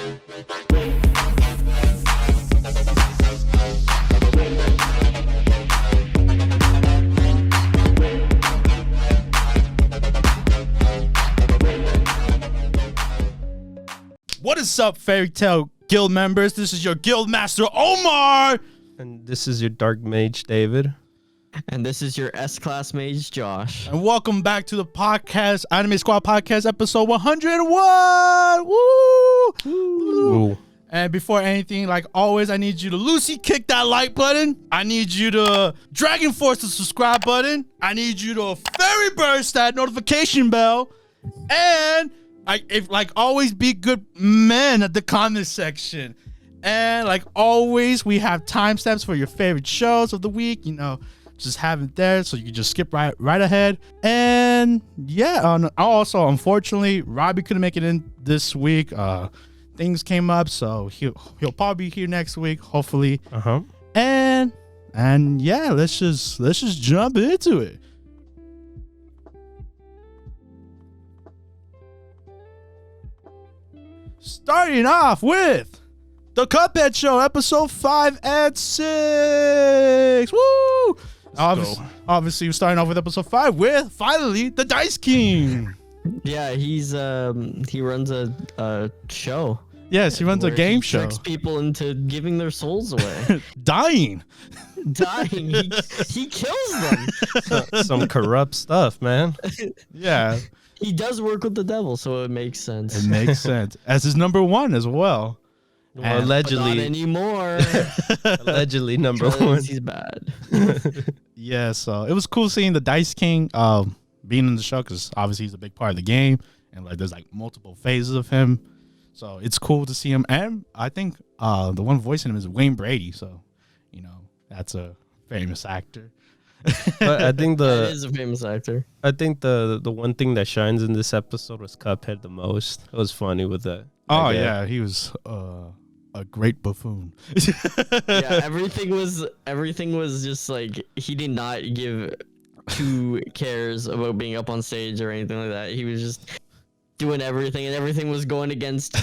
What is up, Fairy Tail Guild members? This is your Guild Master, Omar! And this is your Dark Mage, David. And this is your S-Class Mage, Josh. And welcome back to the podcast, Anime Squad Podcast, episode 101! Woo! Ooh. And before anything, like always, I need you to Lucy kick that like button. I need you to Dragon Force the subscribe button. I need you to Fairy Burst that notification bell. And like always, be good men at the comment section. And like always, we have timestamps for your favorite shows of the week. You know, just have it there so you can just skip right ahead. And yeah, also unfortunately, Robbie couldn't make it in this week. Things came up, so he'll probably be here next week, hopefully. And yeah, let's just jump into it. Starting off with the Cuphead Show, episode 5 and 6. Woo! Obviously, we're starting off with episode 5 with finally the Dice King. Yeah, he runs a show. Yes, he runs a game show. Tricks people into giving their souls away. Dying. He kills them. Some corrupt stuff, man. Yeah. He does work with the devil, so it makes sense. It makes sense. As his number one as well. Well, allegedly. But not anymore. Allegedly number one. He's bad. Yeah, so it was cool seeing the Dice King being in the show because obviously he's a big part of the game. And like there's like multiple phases of him. So it's cool to see him. And I think the one voicing him is Wayne Brady. So, you know, that's a famous actor. But I think that is a famous actor. I think the one thing that shines in this episode was Cuphead the most. It was funny with that. Oh yeah, he was a great buffoon. Yeah, everything was just like he did not give two cares about being up on stage or anything like that. He was just doing everything, and everything was going against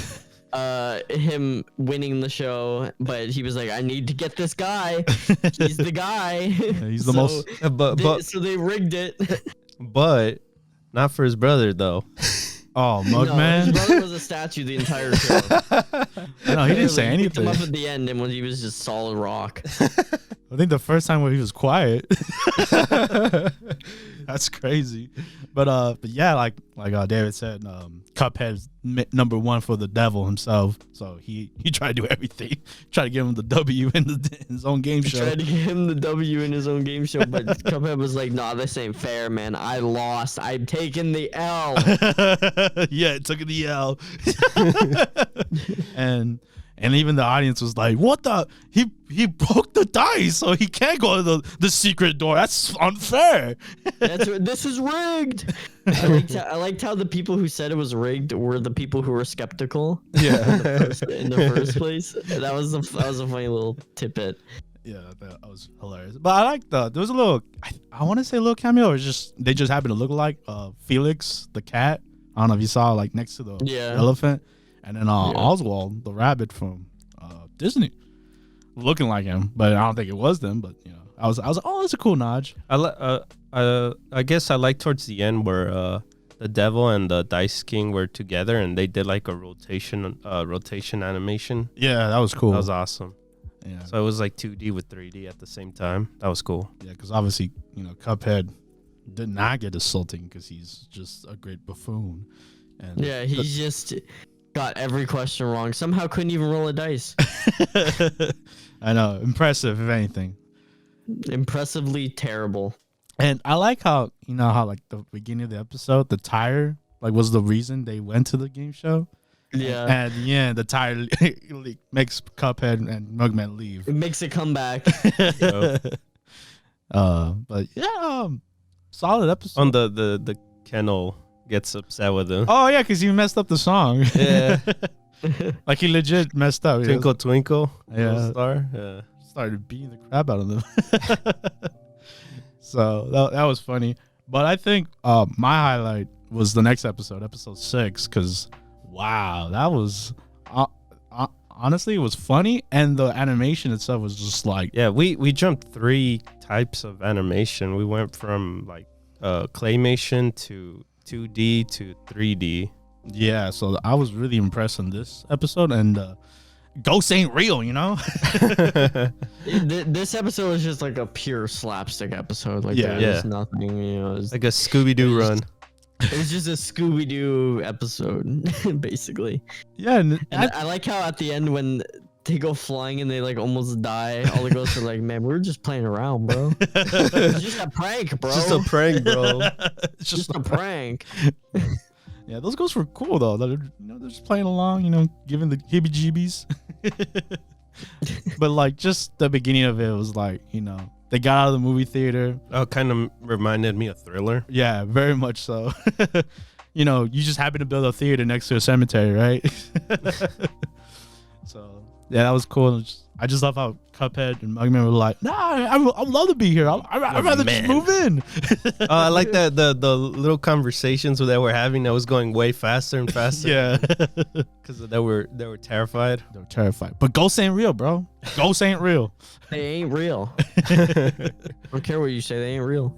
him winning the show, but he was like, I need to get this guy. He's the guy. Yeah, he's the most. So they rigged it. But not for his brother though. Oh, Mugman. His brother was a statue the entire show. No, he didn't say He picked anything. him up at the end, and when he was just solid rock. I think the first time when he was quiet. That's crazy. But yeah, like David said, Cuphead's number one for the devil himself. So he tried to do everything. Tried to give him the W in his own game show. Tried to give him the W in his own game show, but Cuphead was like, nah, this ain't fair, man. I lost. I'm taking the L. Yeah, took the L. And even the audience was like, what the? He broke the dice, so he can't go to the secret door. That's unfair. This is rigged. I liked how the people who said it was rigged were the people who were skeptical. Yeah. in the first place. That was a funny little tidbit. Yeah, that was hilarious. But I like there was a little, I want to say a little cameo, or they just happen to look like Felix the cat. I don't know if you saw like next to the elephant. And then Oswald, the rabbit from Disney, looking like him, but I don't think it was them. But you know, I was like, oh, that's a cool nod. I guess I like towards the end where the devil and the Dice King were together and they did like a rotation animation. Yeah, that was cool. That was awesome. Yeah. So it was like 2D with 3D at the same time. That was cool. Yeah, because obviously, you know, Cuphead did not get assaulting because he's just a great buffoon. And yeah, he just got every question wrong. Somehow couldn't even roll a dice. I know. Impressive, if anything. Impressively terrible. And I like how, you know, how like the beginning of the episode, the tire like was the reason they went to the game show. Yeah. And at the end, the tire makes Cuphead and Mugman leave. It makes it come back. But yeah, solid episode. On the kennel gets upset with him. Oh yeah, because he messed up the song. Yeah. Like he legit messed up. Twinkle Twinkle. Yeah. Star. Yeah. Started beating the crap out of them. So that was funny. But I think my highlight was the next episode 6, because wow, that was honestly, it was funny, and the animation itself was just like, Yeah, we jumped 3 types of animation. We went from like claymation to 2D to 3D. yeah. So I was really impressed in this episode, and ghosts ain't real, you know. This episode was just like a pure slapstick episode. Like Yeah. there was nothing, you know. Like a Scooby-Doo run. It was just a Scooby Doo episode, basically. Yeah, and And I like how at the end when they go flying and they like almost die, all the ghosts are like, "Man, we were just playing around, bro. It was just a prank, bro. Just a prank, bro. it's just a prank." Yeah, those ghosts were cool though. They're just playing along, giving the heebie-jeebies. But like, just the beginning of it was like, they got out of the movie theater. Oh, kind of reminded me of Thriller. Yeah, very much so. You just happen to build a theater next to a cemetery, right? So yeah, that was cool. I just love how Cuphead and Mugman were like, "Nah, I'd love to be here. I'd rather just move in." I like that the little conversations that we're having that was going way faster and faster. Yeah, because they were terrified. They're terrified. But ghosts ain't real, bro. Ghosts ain't real. They ain't real. I don't care what you say. They ain't real.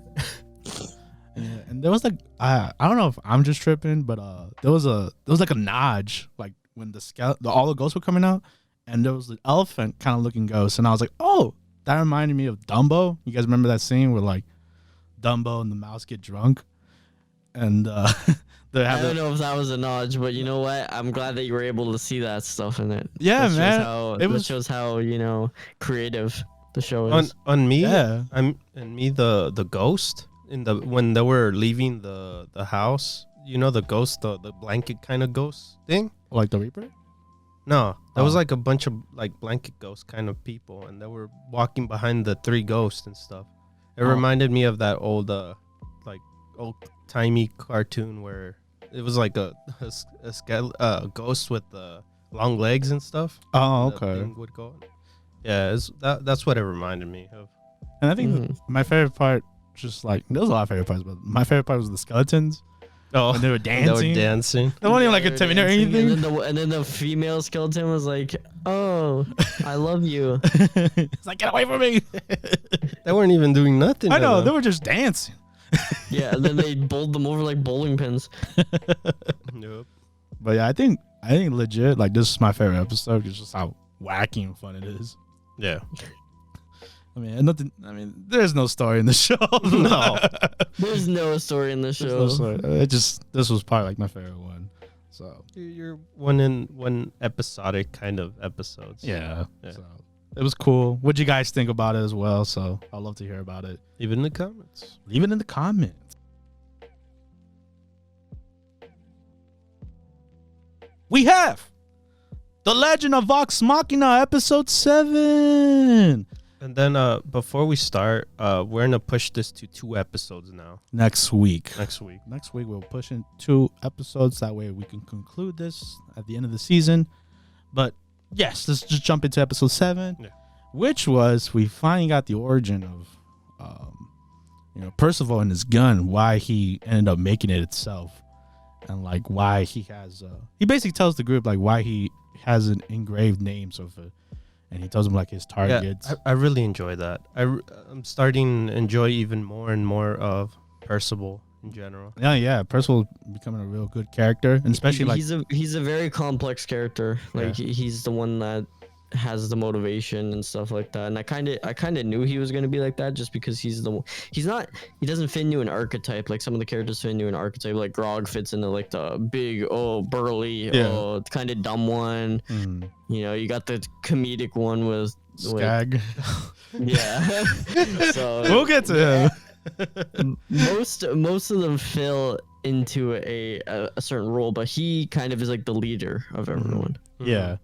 Yeah, and there was like I don't know if I'm just tripping, but there was like a nudge, like when all the ghosts were coming out, and there was the elephant kind of looking ghost, and I was like, oh, that reminded me of Dumbo. You guys remember that scene where like Dumbo and the mouse get drunk, and I don't know if that was a nudge, but you know what? I'm glad that you were able to see that stuff in it. Yeah, that man. That shows how creative the show is. On me, yeah, the ghost. When they were leaving the house, the ghost, the blanket kind of ghost thing, like the Reaper. No, that was like a bunch of like blanket ghost kind of people, and they were walking behind the 3 ghosts and stuff. It reminded me of that old timey cartoon where it was like a ghost with the long legs and stuff. Oh, The okay. thing would go. Yeah, that's what it reminded me of. And I think my favorite part, just like there was a lot of favorite parts, but my favorite part was the skeletons. Oh, when they were dancing. They were dancing. They weren't even like intimidating or anything. And then the female skeleton was like, "Oh, I love you." It's like, get away from me. They weren't even doing nothing. I know, they were just dancing. Yeah, and then they bowled them over like bowling pins. Nope. But yeah, I think legit, like this is my favorite episode. It's just how wacky and fun it is. Yeah. There's no story in the show. No. There's no story in the show. No story. This was probably like my favorite one. So You're one episodic kind of episodes. yeah. So it was cool. What'd you guys think about it as well? So I'd love to hear about it. Leave it in the comments. Leave it in the comments. We have The Legend of Vox Machina, episode 7. And then before we start, we're gonna push this to 2 episodes now. Next week Next week. we'll push in 2 episodes. That way we can conclude this at the end of the season. But yes, let's just jump into episode 7, which was we finally got the origin of Percival and his gun, why he ended up making it itself, and like why he has he basically tells the group like why he has an engraved names of it, and he tells them like his targets. Yeah, I really enjoy that. I'm starting to enjoy even more and more of Percival in general. Yeah, Percival becoming a real good character, and especially like he's a very complex character. Like he's the one that has the motivation and stuff like that. And I kind of knew he was gonna be like that just because he doesn't fit into an archetype like some of the characters fit into an archetype. Like Grog fits into like the big burly kind of dumb one. You got the comedic one with Skag. Yeah. So we'll get to him. most of them fill into a certain role, but he kind of is like the leader of everyone. Yeah,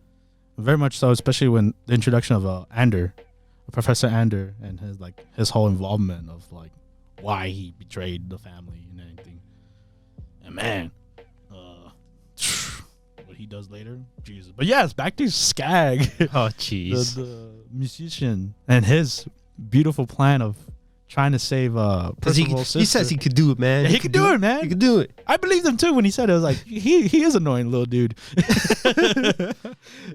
very much so, especially when the introduction of Professor Ander, and his whole involvement of like why he betrayed the family and anything. And man, what he does later, Jesus. But yes, back to Skag. Oh jeez. the musician, and his beautiful plan of trying to save Percival's sister. He says he could do it, man. Yeah, he could do it, man. He could do it. I believed him too when he said it. I was like, he is annoying little dude.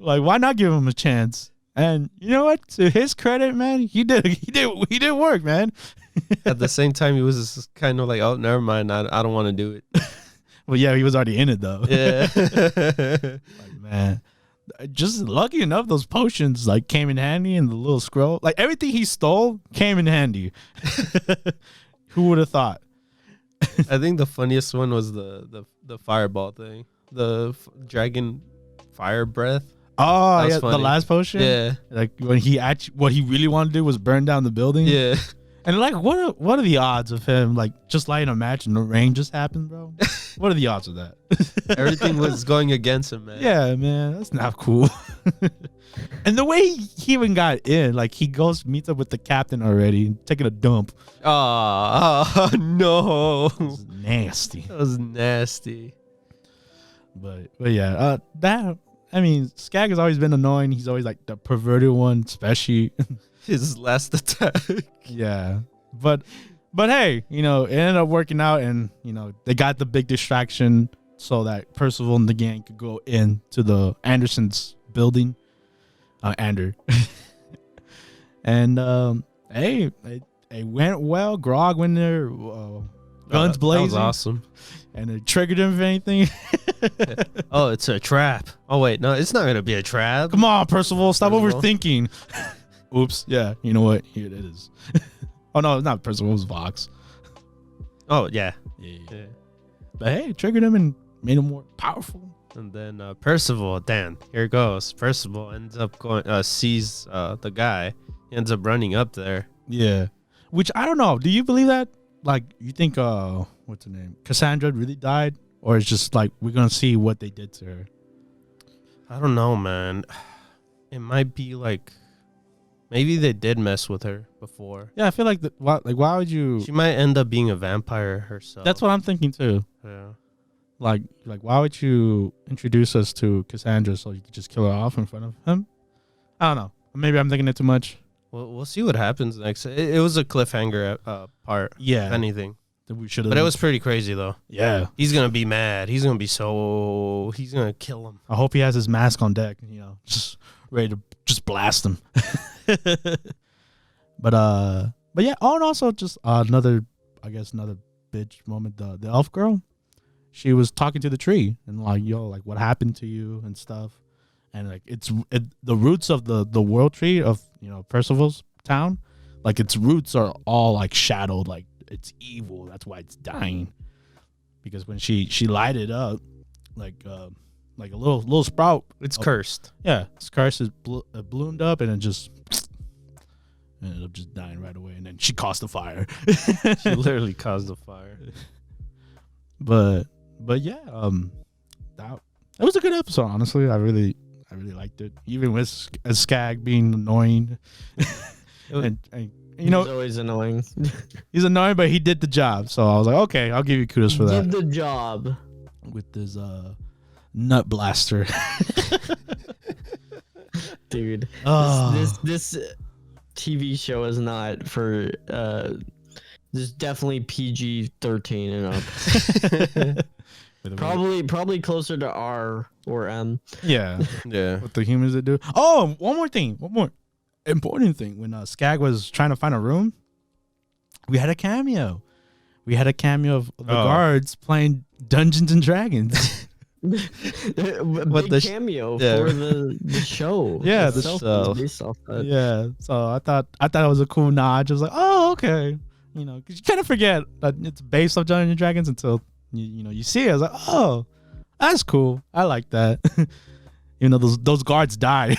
Like, why not give him a chance? And you know what? To his credit, man, he did work, man. At the same time, he was just kind of like, oh, never mind. I don't want to do it. Well, yeah, he was already in it though. Yeah. Like, man, just lucky enough, those potions like came in handy, and the little scroll, like everything he stole came in handy. Who would have thought? I think the funniest one was the fireball thing, the dragon fire breath. Oh, That was yeah, the funny. last potion. Yeah, Like when what he really wanted to do was burn down the building. yeah. And like, what are the odds of him like just lighting a match and the rain just happened, bro? What are the odds of that? Everything was going against him, man. Yeah, man, that's not cool. And the way he even got in, like he meets up with the captain already, taking a dump. Oh, no. It was nasty. That was nasty. But yeah, I mean, Skag has always been annoying. He's always like the perverted one, especially. His last attack. Yeah, but hey, it ended up working out, and they got the big distraction so that Percival and the gang could go into the Anderson's building, Ander. And hey, it went well. Grog went there, guns blazing. That was awesome. And it triggered him if anything. Oh, it's a trap. Oh wait, no, it's not gonna be a trap. Come on, Percival, stop Percival. overthinking. Oops. Yeah, you know what? Here it is. Oh no, it's not Percival. It was Vox. Oh yeah. Yeah. But hey, it triggered him and made him more powerful. And then Percival, Dan, here it goes. Percival ends up going, sees the guy. He ends up running up there. Yeah. Which I don't know. Do you believe that? Like, you think what's her name? Cassandra really died, or it's just like we're gonna see what they did to her? I don't know, man. It might be like maybe they did mess with her before. Yeah, I feel like why would you? She might end up being a vampire herself. That's what I'm thinking too. Yeah. Like why would you introduce us to Cassandra so you could just kill her off in front of him? I don't know. Maybe I'm thinking it too much. Well, we'll see what happens next. It was a cliffhanger part. Yeah. If anything. That we should. But it was pretty crazy though. Yeah. He's gonna be mad. He's gonna kill him. I hope he has his mask on deck. Just ready to just blast him. But yeah. Oh, and also just another bitch moment. The elf girl, she was talking to the tree and like, yo, like what happened to you and stuff, and like the roots of the world tree of Percival's town, like its roots are all like shadowed, like it's evil. That's why it's dying, because when she lighted it up, like a little sprout. It's cursed. Yeah, it's cursed. It bloomed up and it just ended up just dying right away. And then she caused the fire. She literally caused the fire. But yeah, that was a good episode. Honestly, I really liked it. Even with Skag being annoying, and He's always annoying. he's annoying, but he did the job. So I was like, okay, I'll give you kudos for that. Did the job With this nut blaster. dude. Oh. This TV show is not for this is definitely PG-13 and up. Probably closer to R or M. Yeah. Yeah. What the humans that do. Oh, one more important thing. When Skag was trying to find a room, we had a cameo. Of the guards playing Dungeons and Dragons. Big cameo for the show. Yeah, the itself show. was based off that. Yeah, so I thought it was a cool nod. I was like, oh, okay, because you kind of forget that it's based off Dungeons and Dragons until you see it. I was like, oh, that's cool. I like that. Those guards die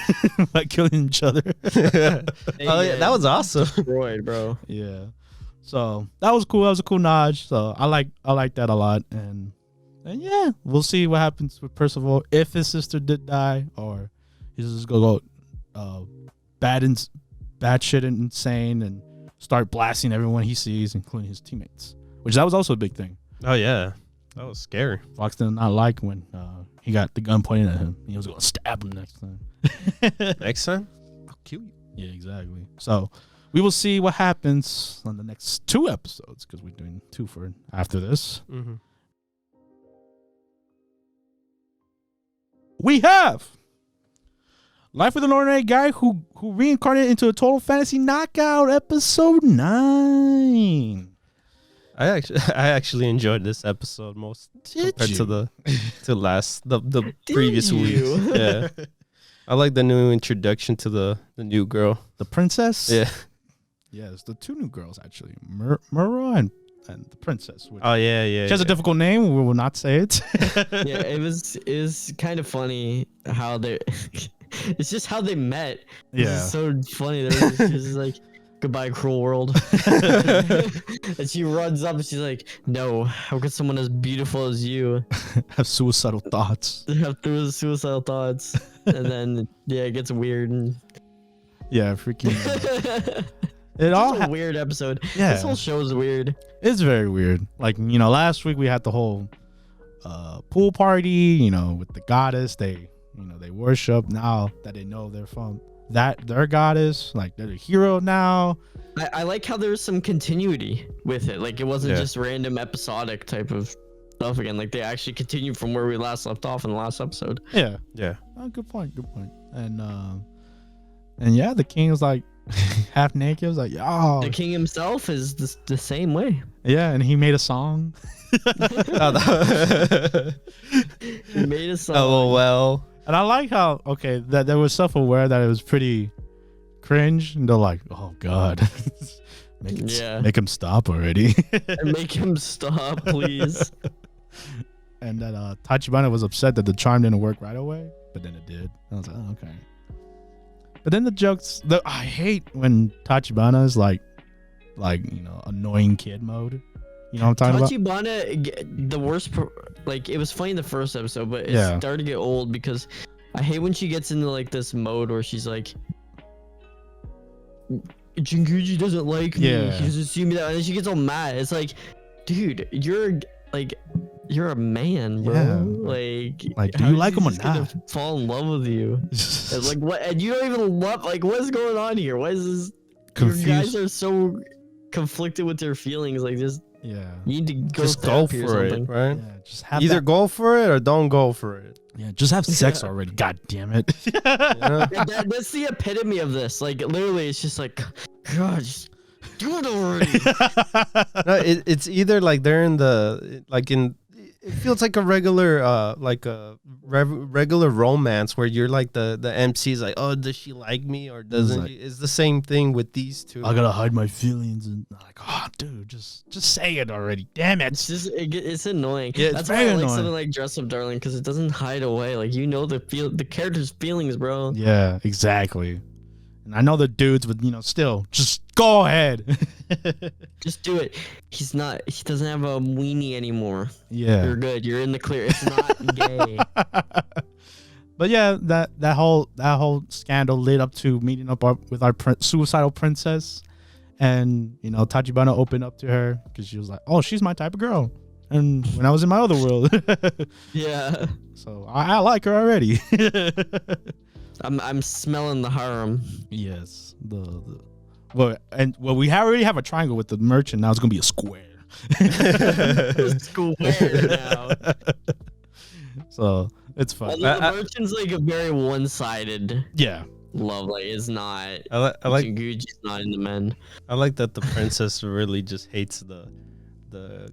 by killing each other. Oh yeah, that was awesome. Destroyed, bro. Yeah, so that was cool. That was a cool nod. So I like that a lot. And yeah, we'll see what happens with Percival if his sister did die, or he's just gonna go bad shit and insane and start blasting everyone he sees, including his teammates. Which that was also a big thing. Oh yeah, that was scary. Fox did not like when he got the gun pointed at him. He was gonna stab him next time. Next time, I'll kill you. Yeah, exactly. So, we will see what happens on the next 2 episodes because we're doing 2 for after this. Mm-hmm. We have Life with an Ordinary Guy who reincarnated into a Total Fantasy Knockout, episode 9. I actually enjoyed this episode most compared to the previous weeks. Yeah, I like the new introduction to the new girl, the princess. Yeah, yes, the 2 new girls actually, Mura and the princess. Oh yeah. She has a difficult name. We will not say it. Yeah, it was kind of funny how they. It's just how they met. Yeah, it's so funny. She's just like, "Goodbye, cruel world," and she runs up and she's like, "No, how could someone as beautiful as you have suicidal thoughts?" Have suicidal thoughts, and then it gets weird. And yeah, freaking. It it's all a weird episode. Yeah, this whole show is weird. It's very weird. Like, last week we had the whole pool party. With the goddess. They worship. Now that they know they're from their goddess, like they're the hero now. I like how there's some continuity with it. Like, it wasn't just random episodic type of stuff again. Like, they actually continued from where we last left off in the last episode. Yeah. Oh, good point. And yeah, the king is like half naked. I was like, oh. The king himself is the same way. Yeah, and he made a song. He made a song. Oh well. And I like how that they were self-aware that it was pretty cringe, and they're like, "Oh God, make him stop already." Make him stop, please. And that Tachibana was upset that the charm didn't work right away, but then it did. I was like, "Oh, okay." But then the jokes, I hate when Tachibana is like annoying kid mode. You know what I'm talking about? Tachibana, the worst, it was funny in the first episode, but it started to get old because I hate when she gets into like this mode where she's like, Jinguji doesn't like me. He doesn't see me that, and then she gets all mad. It's like, dude, you're a man, bro. Yeah. Like, do you like him or not? Fall in love with you. It's like, what? And you don't even love. Like, what is going on here? What is this? Confused. You guys are so conflicted with your feelings. Like, just. Yeah. You need to just go for it, right? Yeah, just have either go for it or don't go for it. Yeah, just have sex already. God damn it. That's the epitome of this. Like, literally, it's just like, God, just do it already. No, it's either like they're in it feels like a regular regular romance where you're like the MC's like, oh, does she like me or doesn't? It's the same thing with these two. I gotta hide my feelings and like, oh, dude, just say it already. Damn it. It's annoying. Yeah, that's why I like something like Dress Up Darling, because it doesn't hide away. Like, the character's feelings, bro. Yeah, exactly. And I know the dudes, but still, just go ahead. Just do it. He doesn't have a weenie anymore. Yeah. You're good. You're in the clear. It's not gay. But yeah, that whole scandal led up to meeting up with our suicidal princess. And, Tachibana opened up to her because she was like, oh, she's my type of girl. And when I was in my other world. Yeah. So I like her already. I'm smelling the harem. Yes. We already have a triangle with the merchant. Now it's gonna be a square. Square now. So it's fun. The merchant's like a very one-sided. Yeah. Love, like, is not. I like Gucci's not in the men. I like that the princess really just hates the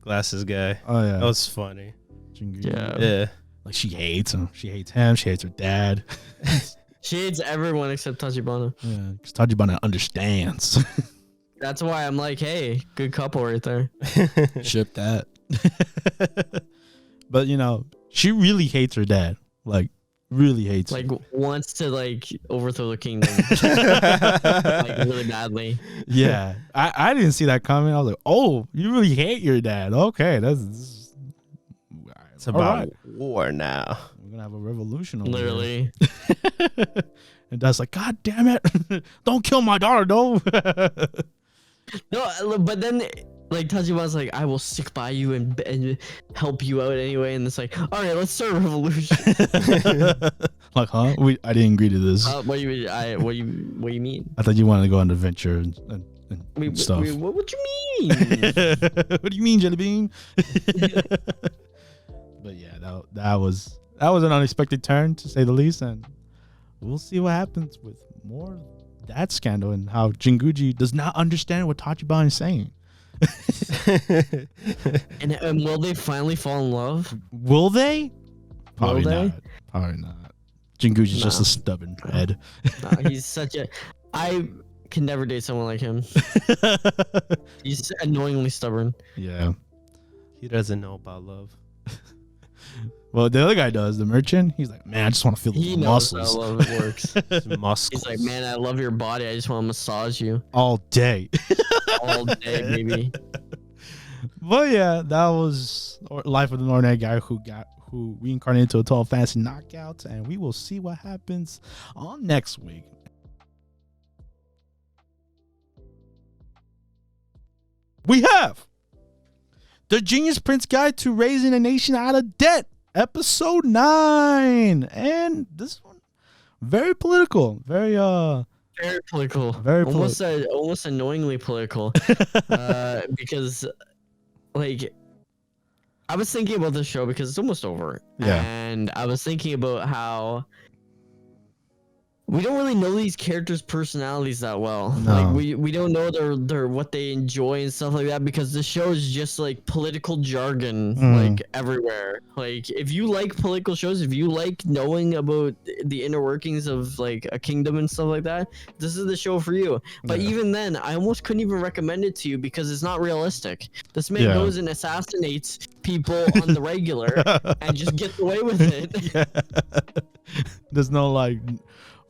glasses guy. Oh yeah. That was funny. Yeah. Like, she hates him. She hates him. She hates her dad. She hates everyone except Tachibana. Yeah, because Tachibana understands. That's why I'm like, hey, good couple right there. Ship that. But she really hates her dad. Like, really hates like him. Wants to like overthrow the kingdom. Like, really badly. Yeah. I didn't see that coming. I was like, oh, you really hate your dad. Okay, it's about war now. We're gonna have a revolution over literally here. And Dad's like, God damn it. Don't kill my daughter, though. No, but then like Tachiban's like, I will stick by you and help you out anyway. And it's like, all right, let's start a revolution. Like, huh? I didn't agree to this. What do you mean? I thought you wanted to go on an adventure and stuff. What you mean? What do you mean, Jelly Bean? But yeah, that was an unexpected turn, to say the least, and we'll see what happens with more of that scandal and how Jinguji does not understand what Tachiban is saying. and will they finally fall in love? Will they? Probably Will they? not. Probably not. Jinguji's just a stubborn head. No, he's such a. I can never date someone like him. He's annoyingly stubborn. Yeah. He doesn't know about love. Well, the other guy does, the merchant. He's like, man, I just want to feel He the knows muscles how love works. Muscles. He's like, man, I love your body. I just want to massage you all day. all day, baby. But yeah, that was Life of an Ordinary Guy who reincarnated into a 12 fantasy knockout, and we will see what happens on next week. We have The Genius Prince Guide to Raising a Nation Out of Debt, episode 9, and this one very political, very political, very almost annoyingly political, because like I was thinking about this show because it's almost over, and I was thinking about how we don't really know these characters' personalities that well. No. Like we don't know their what they enjoy and stuff like that, because the show is just like political jargon like everywhere. Like if you like political shows, if you like knowing about the inner workings of like a kingdom and stuff like that, this is the show for you. But even then, I almost couldn't even recommend it to you because it's not realistic. This man goes and assassinates people on the regular and just gets away with it. There's no like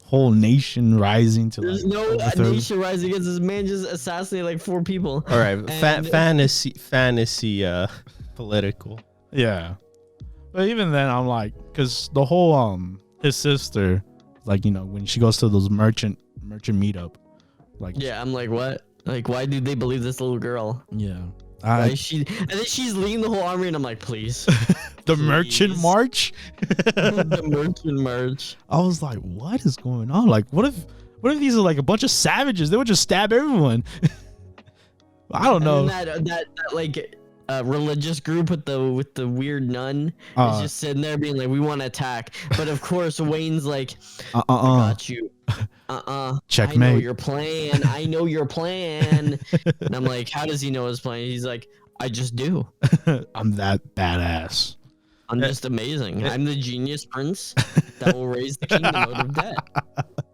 whole nation rising to There's like, no nation rising against this man. Just assassinated like 4 people. All right, fantasy political. Yeah, but even then, I'm like, because the whole his sister, like, you know, when she goes to those merchant meetup, like, yeah, I'm like, what? Like, why do they believe this little girl? Yeah, and then she's leading the whole army, and I'm like, please. The merchant march. The merchant march. I was like, what is going on? Like, what if these are like a bunch of savages? They would just stab everyone. I don't know. And that like religious group with the weird nun is just sitting there being like, we want to attack, but of course Wayne's like, I got you. Checkmate. I know your plan. I know your plan. And I'm like, how does he know his plan? He's like, I just do. I'm that badass. I'm just amazing. I'm the genius prince that will raise the kingdom out of debt.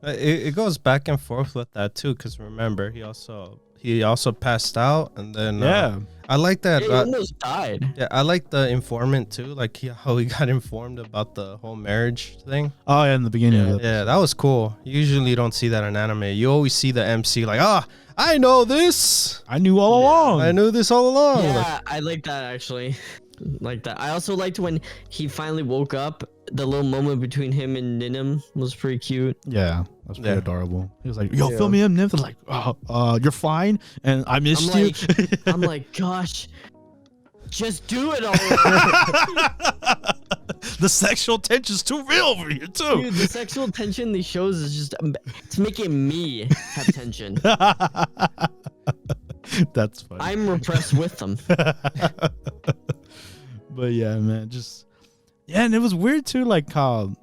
It goes back and forth with that too, because remember he also passed out, and then I like that. He almost died. Yeah, I like the informant too, like how he got informed about the whole marriage thing. Oh yeah, in the beginning. Yeah, that was cool. Usually you don't see that in anime. You always see the MC like, I know this. I knew all along. I knew this all along. Yeah, I like that actually. Like that. I also liked when he finally woke up. The little moment between him and Ninim was pretty cute. Yeah, that's pretty adorable. He was like, "Yo, fill me in." Nim was like, "You're fine," and I missed you. I'm like, gosh, just do it already. The sexual tension's too real over here too. Dude, the sexual tension in these shows is just it's making me have tension. That's funny. I'm repressed with them. But yeah, man, and it was weird too, like how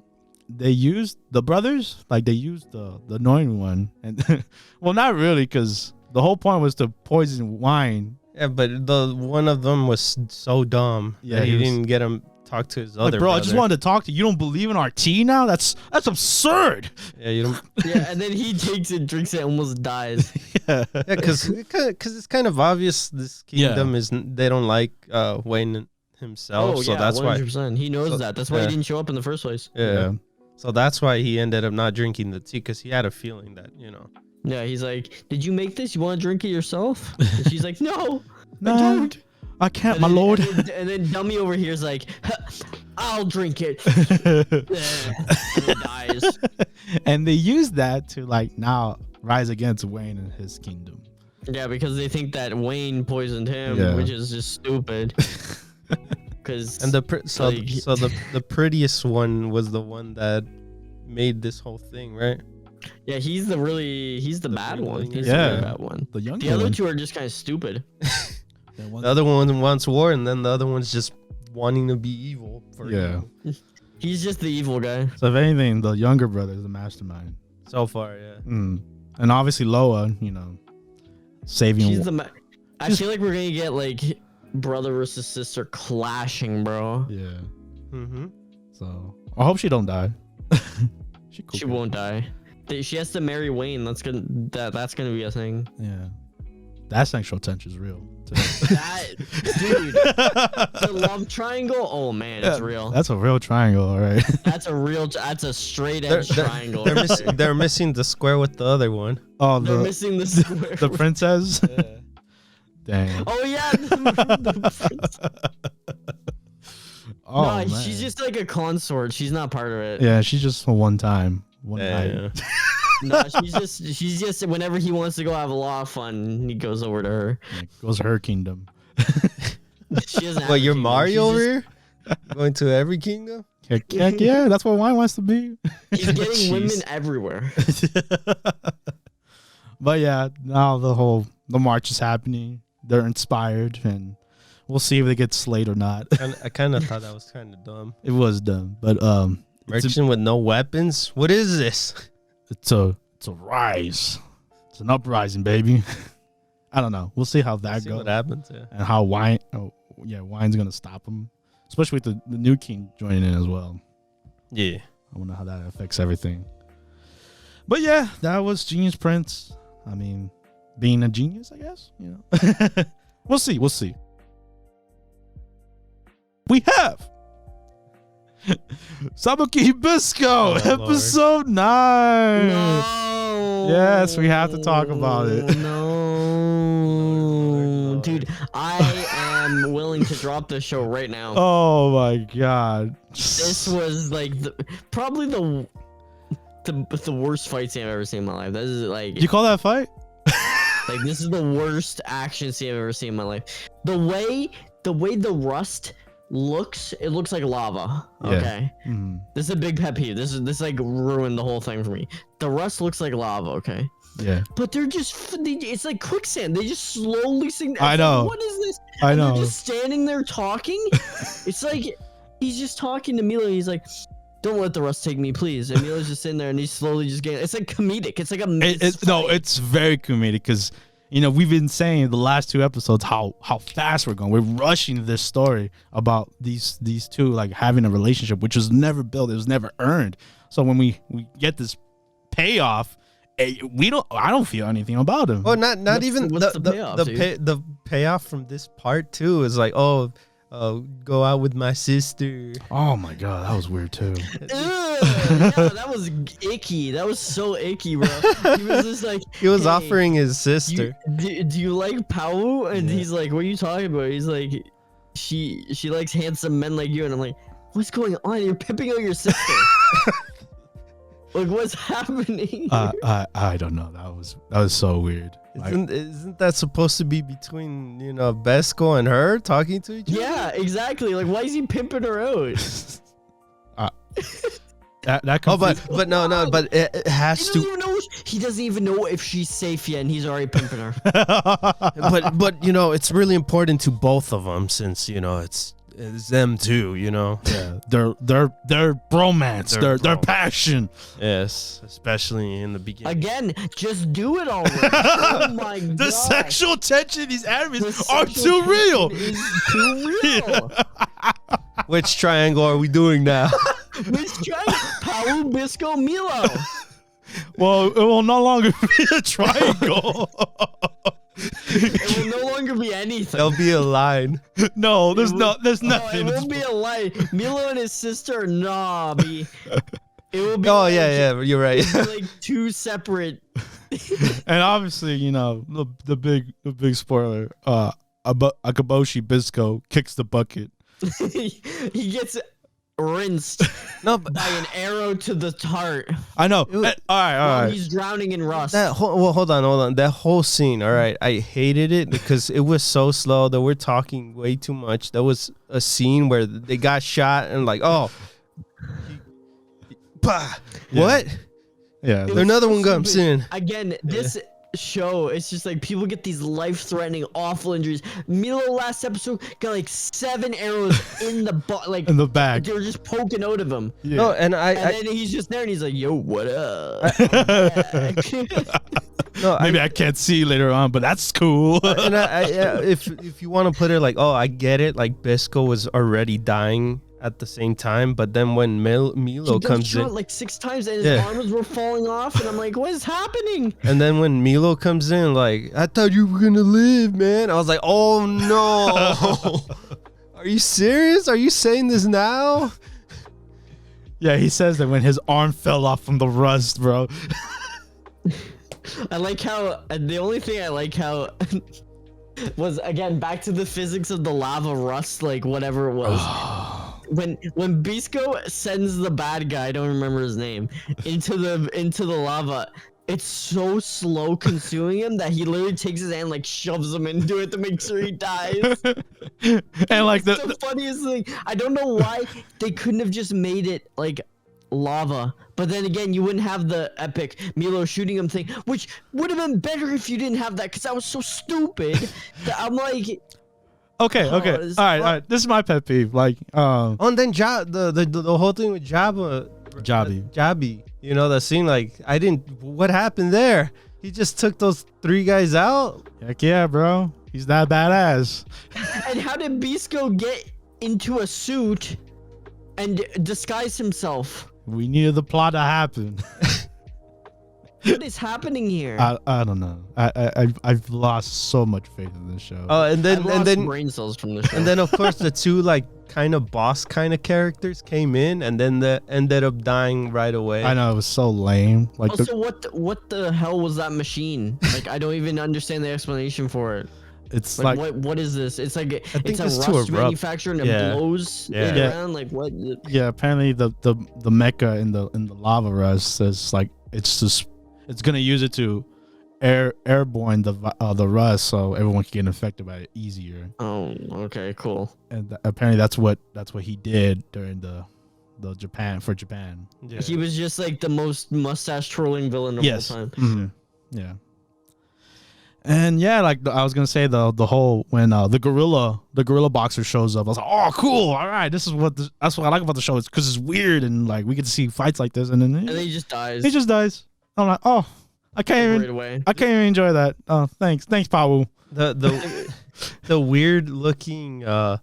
they used the brothers, like they used the annoying one, and well, not really, because the whole point was to poison wine. Yeah, but the one of them was so dumb that he didn't get him talk to his other brother. I just wanted to talk to you. You don't believe in our tea now? That's absurd. Yeah, you don't. Yeah, and then he takes it, drinks it, almost dies. Yeah, because it's kind of obvious this kingdom they don't like Wayne himself. So that's 100%. Why he knows that. That's why he didn't show up in the first place. Yeah. So that's why he ended up not drinking the tea, because he had a feeling that, you know. Yeah, he's like, did you make this? You want to drink it yourself? And she's like, no, no, I don't. I can't, my lord. And then dummy over here is like, I'll drink it. And he dies. And they use that to like now rise against Wayne and his kingdom. Yeah, because they think that Wayne poisoned him, Yeah. which is just stupid. Because And the prettiest one was the one that made this whole thing, right? yeah, he's the bad one. brilliant- He's Yeah. the really bad one. The younger The other one. two are just kind of stupid. The other one wants war, and then the other one's just wanting to be evil. Yeah. He's just the evil guy. So if anything, the younger brother is the mastermind. So far, yeah. And obviously Loa, saving. She's the. I feel like we're gonna get like brother versus sister clashing, bro. Yeah. Mm-hmm. So I hope she don't die. She won't die. She has to marry Wayne. That's gonna be a thing. Yeah. That sexual tension is real. That dude, the love triangle. Oh man, it's real. That's a real triangle, all right. That's a straight edge triangle. They're missing the square with the other one. Oh, They're missing the square. the princess. Yeah. Dang. Oh yeah. The princess. Oh, No, man. she's just like a consort. She's not part of it. Yeah, she's just for one time, one night. Yeah. No, she's just whenever he wants to go have a lot of fun, he goes over to her. Like, goes her kingdom. She doesn't have What, a you're kingdom. Mario She's over here? Going to every kingdom? Heck yeah, that's what wine wants to be. She's getting Jeez. women everywhere. But yeah, now the march is happening. They're inspired, and we'll see if they get slayed or not. I kind of thought that was kind of dumb. It was dumb, but Merchant with no weapons? What is this? it's a rise. It's an uprising, baby. I don't know. We'll see how that See goes, what happens, yeah. and how Wine's gonna stop him, especially with the new king joining in as well. Yeah. I wonder how that affects everything. But yeah, that was Genius Prince. I mean, being a genius, I guess. We'll see. We have Sabikui Bisco, episode 9. No. Yes, we have to talk about it. No. Dude, I am willing to drop this show right now. Oh my god. This was like probably the worst fight scene I've ever seen in my life. This is like You call that a fight? like this is the worst action scene I've ever seen in my life. The way the rust looks, it looks like lava. Yeah. Okay. Mm. This is a big pet peeve. This like ruined the whole thing for me. The rust looks like lava, okay? Yeah. But it's like quicksand. They just slowly sink. I know. What is this? I And know. They're just standing there talking. It's like he's just talking to Milo. He's like, "Don't let the rust take me, please." And Milo's just sitting there, and he's slowly just getting. It's like comedic. It's like a. It's very comedic because we've been saying the last 2 episodes how fast we're going. We're rushing this story about these two like having a relationship, which was never built. It was never earned. So when we get this payoff, I don't feel anything about him. Well, not even what's the payoff, the payoff from this part too is like, go out with my sister. Oh my god, that was weird too. Ugh, yeah, that was icky. That was so icky, bro. He was just like, He was "Hey, offering his sister. do you like Pau?" And he's like, "What are you talking about?" He's like, she likes handsome men like you. And I'm like, what's going on? You're pimping out your sister. Like, what's happening? I don't know. That was so weird. Isn't that supposed to be between Bisco and her talking to each other? Yeah, exactly. Like, why is he pimping her out? That but no, but it has to. He doesn't even know if she's safe yet, and he's already pimping her. but it's really important to both of them since it's them too. Yeah, their bromance, their passion. Yes, especially in the beginning. Again, just do it already. Oh my god. The sexual tension in these animes are too real. Is too real. Which triangle are we doing now? Which triangle? Pau, Bisco, Milo. Well, it will no longer be a triangle. It will no longer be anything. There'll be a line. No, there's It nothing. won't be a lie. Milo and his sister, It will be. Oh yeah, you're right. Like 2 separate. And obviously, the big spoiler. Akaboshi Bisco kicks the bucket. He gets rinsed No, but by an arrow to the heart. I know. was- All right. While he's drowning in rust. hold on. That whole scene, all right. I hated it because it was so slow that we're talking way too much. There was a scene where they got shot and like, oh, bah, Yeah. what? Yeah. It was Another so one comes stupid. in. Again, this show, it's just like people get these life-threatening, awful injuries. Milo last episode got like 7 arrows in the like In the back. they were just poking out of him. Yeah. No, and And then he's just there and he's like, yo, what up? Maybe I can't see later on, but that's cool. and if you want to put it like, oh, I get it. Like Bisco was already dying at the same time, but then when Milo He comes shot in, like 6 times and his arms were falling off, and I'm like, what is happening? and then when Milo comes in, like, I thought you were gonna live, man. I was like, oh no, are you serious? Are you saying this now? Yeah, he says that when his arm fell off from the rust, bro. I like how the only thing I like how was, again, back to the physics of the lava rust, like whatever it was. When Bisco sends the bad guy, I don't remember his name, into the lava, it's so slow consuming him that he literally takes his hand, like shoves him into it to make sure he dies. And like It's the funniest thing. I don't know why they couldn't have just made it like lava, but then again, you wouldn't have the epic Milo shooting him thing, which would have been better if you didn't have that, because that was so stupid that I'm like, okay. All right. This is my pet peeve. Like, Oh, and then the whole thing with Jabi. You know, the scene, like, what happened there? He just took those 3 guys out? heck yeah, bro. He's that badass. and how did Bisco get into a suit and disguise himself? We needed the plot to happen. What is happening here? I don't know. I've lost so much faith in this show. Oh, and I've lost then brain cells from this show. and then of course the 2 like kind of boss kind of characters came in, and then they ended up dying right away. I know, it was so lame. Like, also, what the hell was that machine? Like, I don't even understand the explanation for it. it's Like, like what is this? It's like think it's a it's too rust abrupt. manufacturer and it Yeah. blows Yeah. it Yeah. around. Like, what? yeah. Apparently, the mecha in the lava rust is like it's gonna use it to airborne the rust, so everyone can get infected by it easier. Oh, okay, cool. And apparently, that's what he did during the Japan. Yeah. He was just like the most mustache twirling villain of all time. Mhm. Yeah. And yeah, like I was gonna say the whole when the gorilla boxer shows up, I was like, oh cool, all right, this is that's what I like about the show. It's because it's weird and like we get to see fights like this, and then And then he just dies. he just dies. I'm like, oh, I can't right even away. enjoy that. Oh, thanks, Pawu. The weird looking It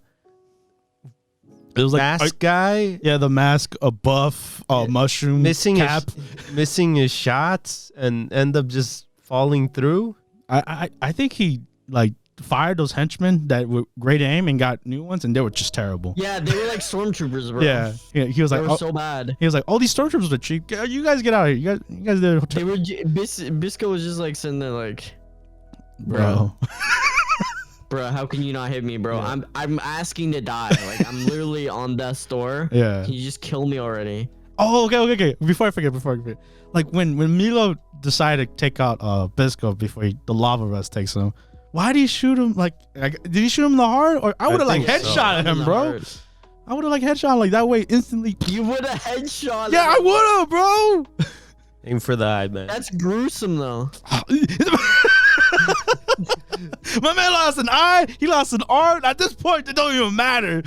was like mask guy yeah, the mask, a buff, mushroom missing cap. his shots and end up just falling through. I think he like fired those henchmen that were great aim and got new ones, and they were just terrible. Yeah, they were like stormtroopers, bro. Yeah, he was They like, were oh, so bad. he was like, all these stormtroopers are cheap. You guys get out of here. You guys did They were Bisco was just like sitting there like, bro. bro, how can you not hit me, bro? Yeah. I'm asking to die. Like, I'm literally on death's door. Yeah. Can you just kill me already? Oh, okay. Before I forget, like when Milo decided to take out Bisco before the lava rust takes him, why did he shoot him? Like did he shoot him in the heart? Or I would have like think so. headshot him, bro. I would have like headshot him like that way instantly. You would have headshot. Yeah, I him. would have, bro. Aim for the eye, man. That's gruesome, though. My man lost an eye. He lost an arm. At this point, it don't even matter.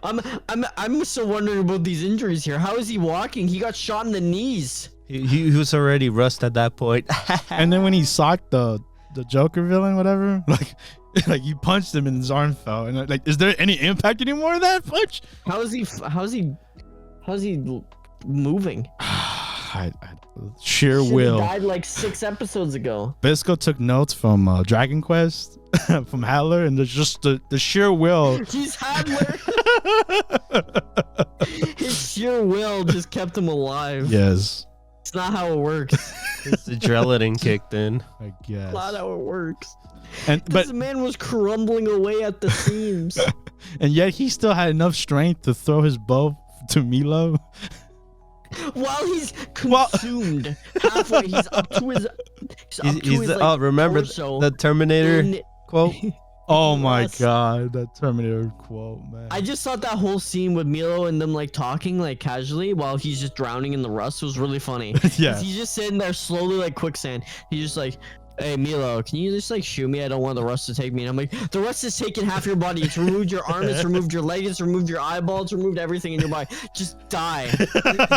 I'm still wondering about these injuries here. How is he walking? He got shot in the knees. He was already rust at that point. And then when he socked the Joker villain, whatever, like he punched him and his arm fell. And like, is there any impact anymore of that punch? How's he moving? Sheer Should've will. died like 6 episodes ago. Bisco took notes from Dragon Quest, from Hadler, and there's just the sheer will. He's Hadler. His sheer will just kept him alive. Yes. It's not how it works. It's the gelatin kicked in. I guess. Not how it works. And Because but the man was crumbling away at the seams. and yet he still had enough strength to throw his bow to Milo. While he's consumed halfway, he's up to his. Remember torso the Terminator in- quote? Oh my Yes. god, that Terminator quote, man. I just thought that whole scene with Milo and them like talking like casually while he's just drowning in the rust was really funny. 'Cause Yeah. he's just sitting there slowly like quicksand. He's just like, "Hey Milo, can you just like shoot me? I don't want the rust to take me." And I'm like, "The rust has taken half your body. It's removed your arm. It's removed your leg. It's removed your eyeball. It's removed everything in your body. Just die.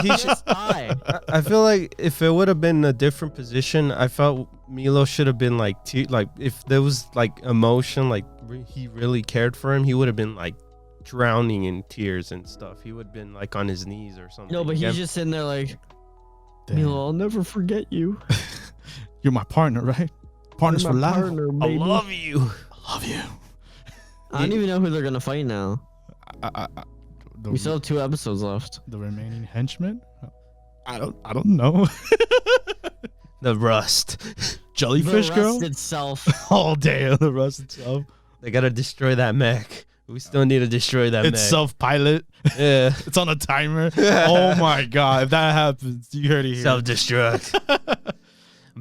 Just die." I feel like if it would have been a different position, I felt Milo should have been like, if there was like emotion, like he really cared for him, he would have been like drowning in tears and stuff. He would have been like on his knees or something. No, but he's just sitting there like, Damn. "Milo, I'll never forget you. You're my partner, right? Partners You're for my life. partner, I baby." love you. I love you. I don't even know who they're gonna fight now. We still have 2 episodes left. The remaining henchmen? I don't know. The rust. Jellyfish the girl? rust itself. All day the rust itself. They gotta destroy that mech. We still need to destroy that It's mech. self-pilot. Yeah. It's on a timer. Oh my god, if that happens, you heard it here. Self-destruct.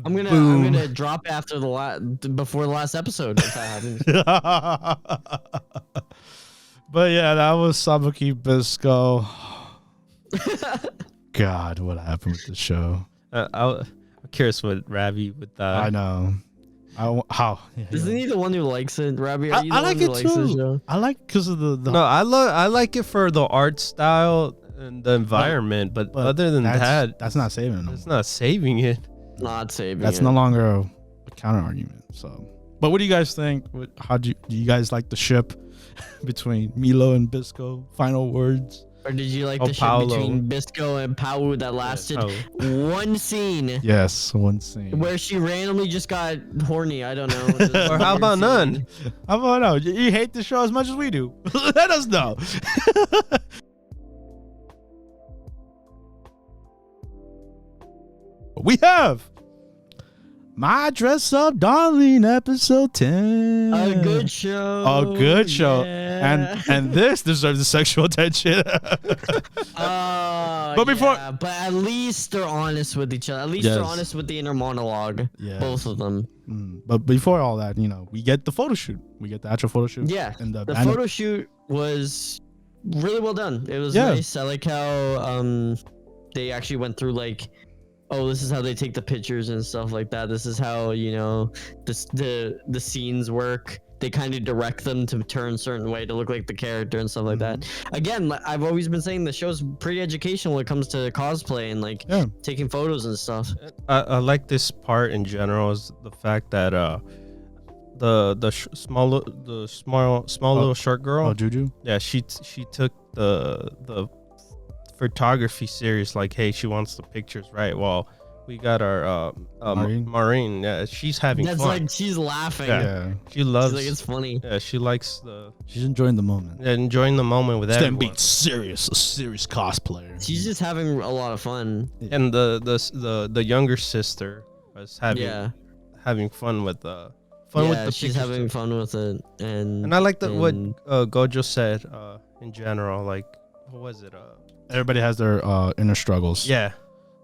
I'm Boom. gonna drop after before the last episode if that happens. But yeah, that was Sabikui Bisco. God, what happened with the show? I'm curious what Ravi would I know. How? Yeah, Isn't he the one who likes it, Robbie? Are you the I one like who it likes the too. show? I like because of the No, I like it for the art style and the environment, but other than that's not saving it. it's not saving it. Not saving That's it. no longer a counter argument. So, but what do you guys think? How do you guys like the ship between Milo and Bisco? Final words. Or did you like Oh, the shit Paolo. between Bisco and Pau that lasted Paolo. one scene Yes, one scene. where she randomly just got horny? I don't know. Or how about none? How about no? You hate the show as much as we do. Let us know. We have My Dress Up Darling episode 10. A good show. A good show. Yeah. And this deserves the sexual attention. But but at least they're honest with each other. At least Yes. they're honest with the inner monologue. Yes. Both of them. But before all that, we get the photo shoot. We get the actual photo shoot. Yeah. And the photo shoot was really well done. It was Yeah. nice. I like how they actually went through like, oh, this is how they take the pictures and stuff like that. This is how the scenes work. They kind of direct them to turn a certain way to look like the character and stuff like that. Again, I've always been saying the show's pretty educational when it comes to cosplay and like taking photos and stuff. I like this part in general is the fact that the small little short girl. Oh, Juju. Yeah, she took the photography serious. Like, hey, she wants the pictures right. Well, we got our Maureen. Yeah, she's having That's fun. like she's laughing. Yeah. She loves. She's like, it's funny. Yeah, she likes She's enjoying the moment. enjoying the moment with Them everyone. being serious, a serious cosplayer. She's just having a lot of fun. And the younger sister was having fun with the she's pictures having too. fun with it, And I like what Gojo said in general. Like, what was it? Everybody has their inner struggles. Yeah.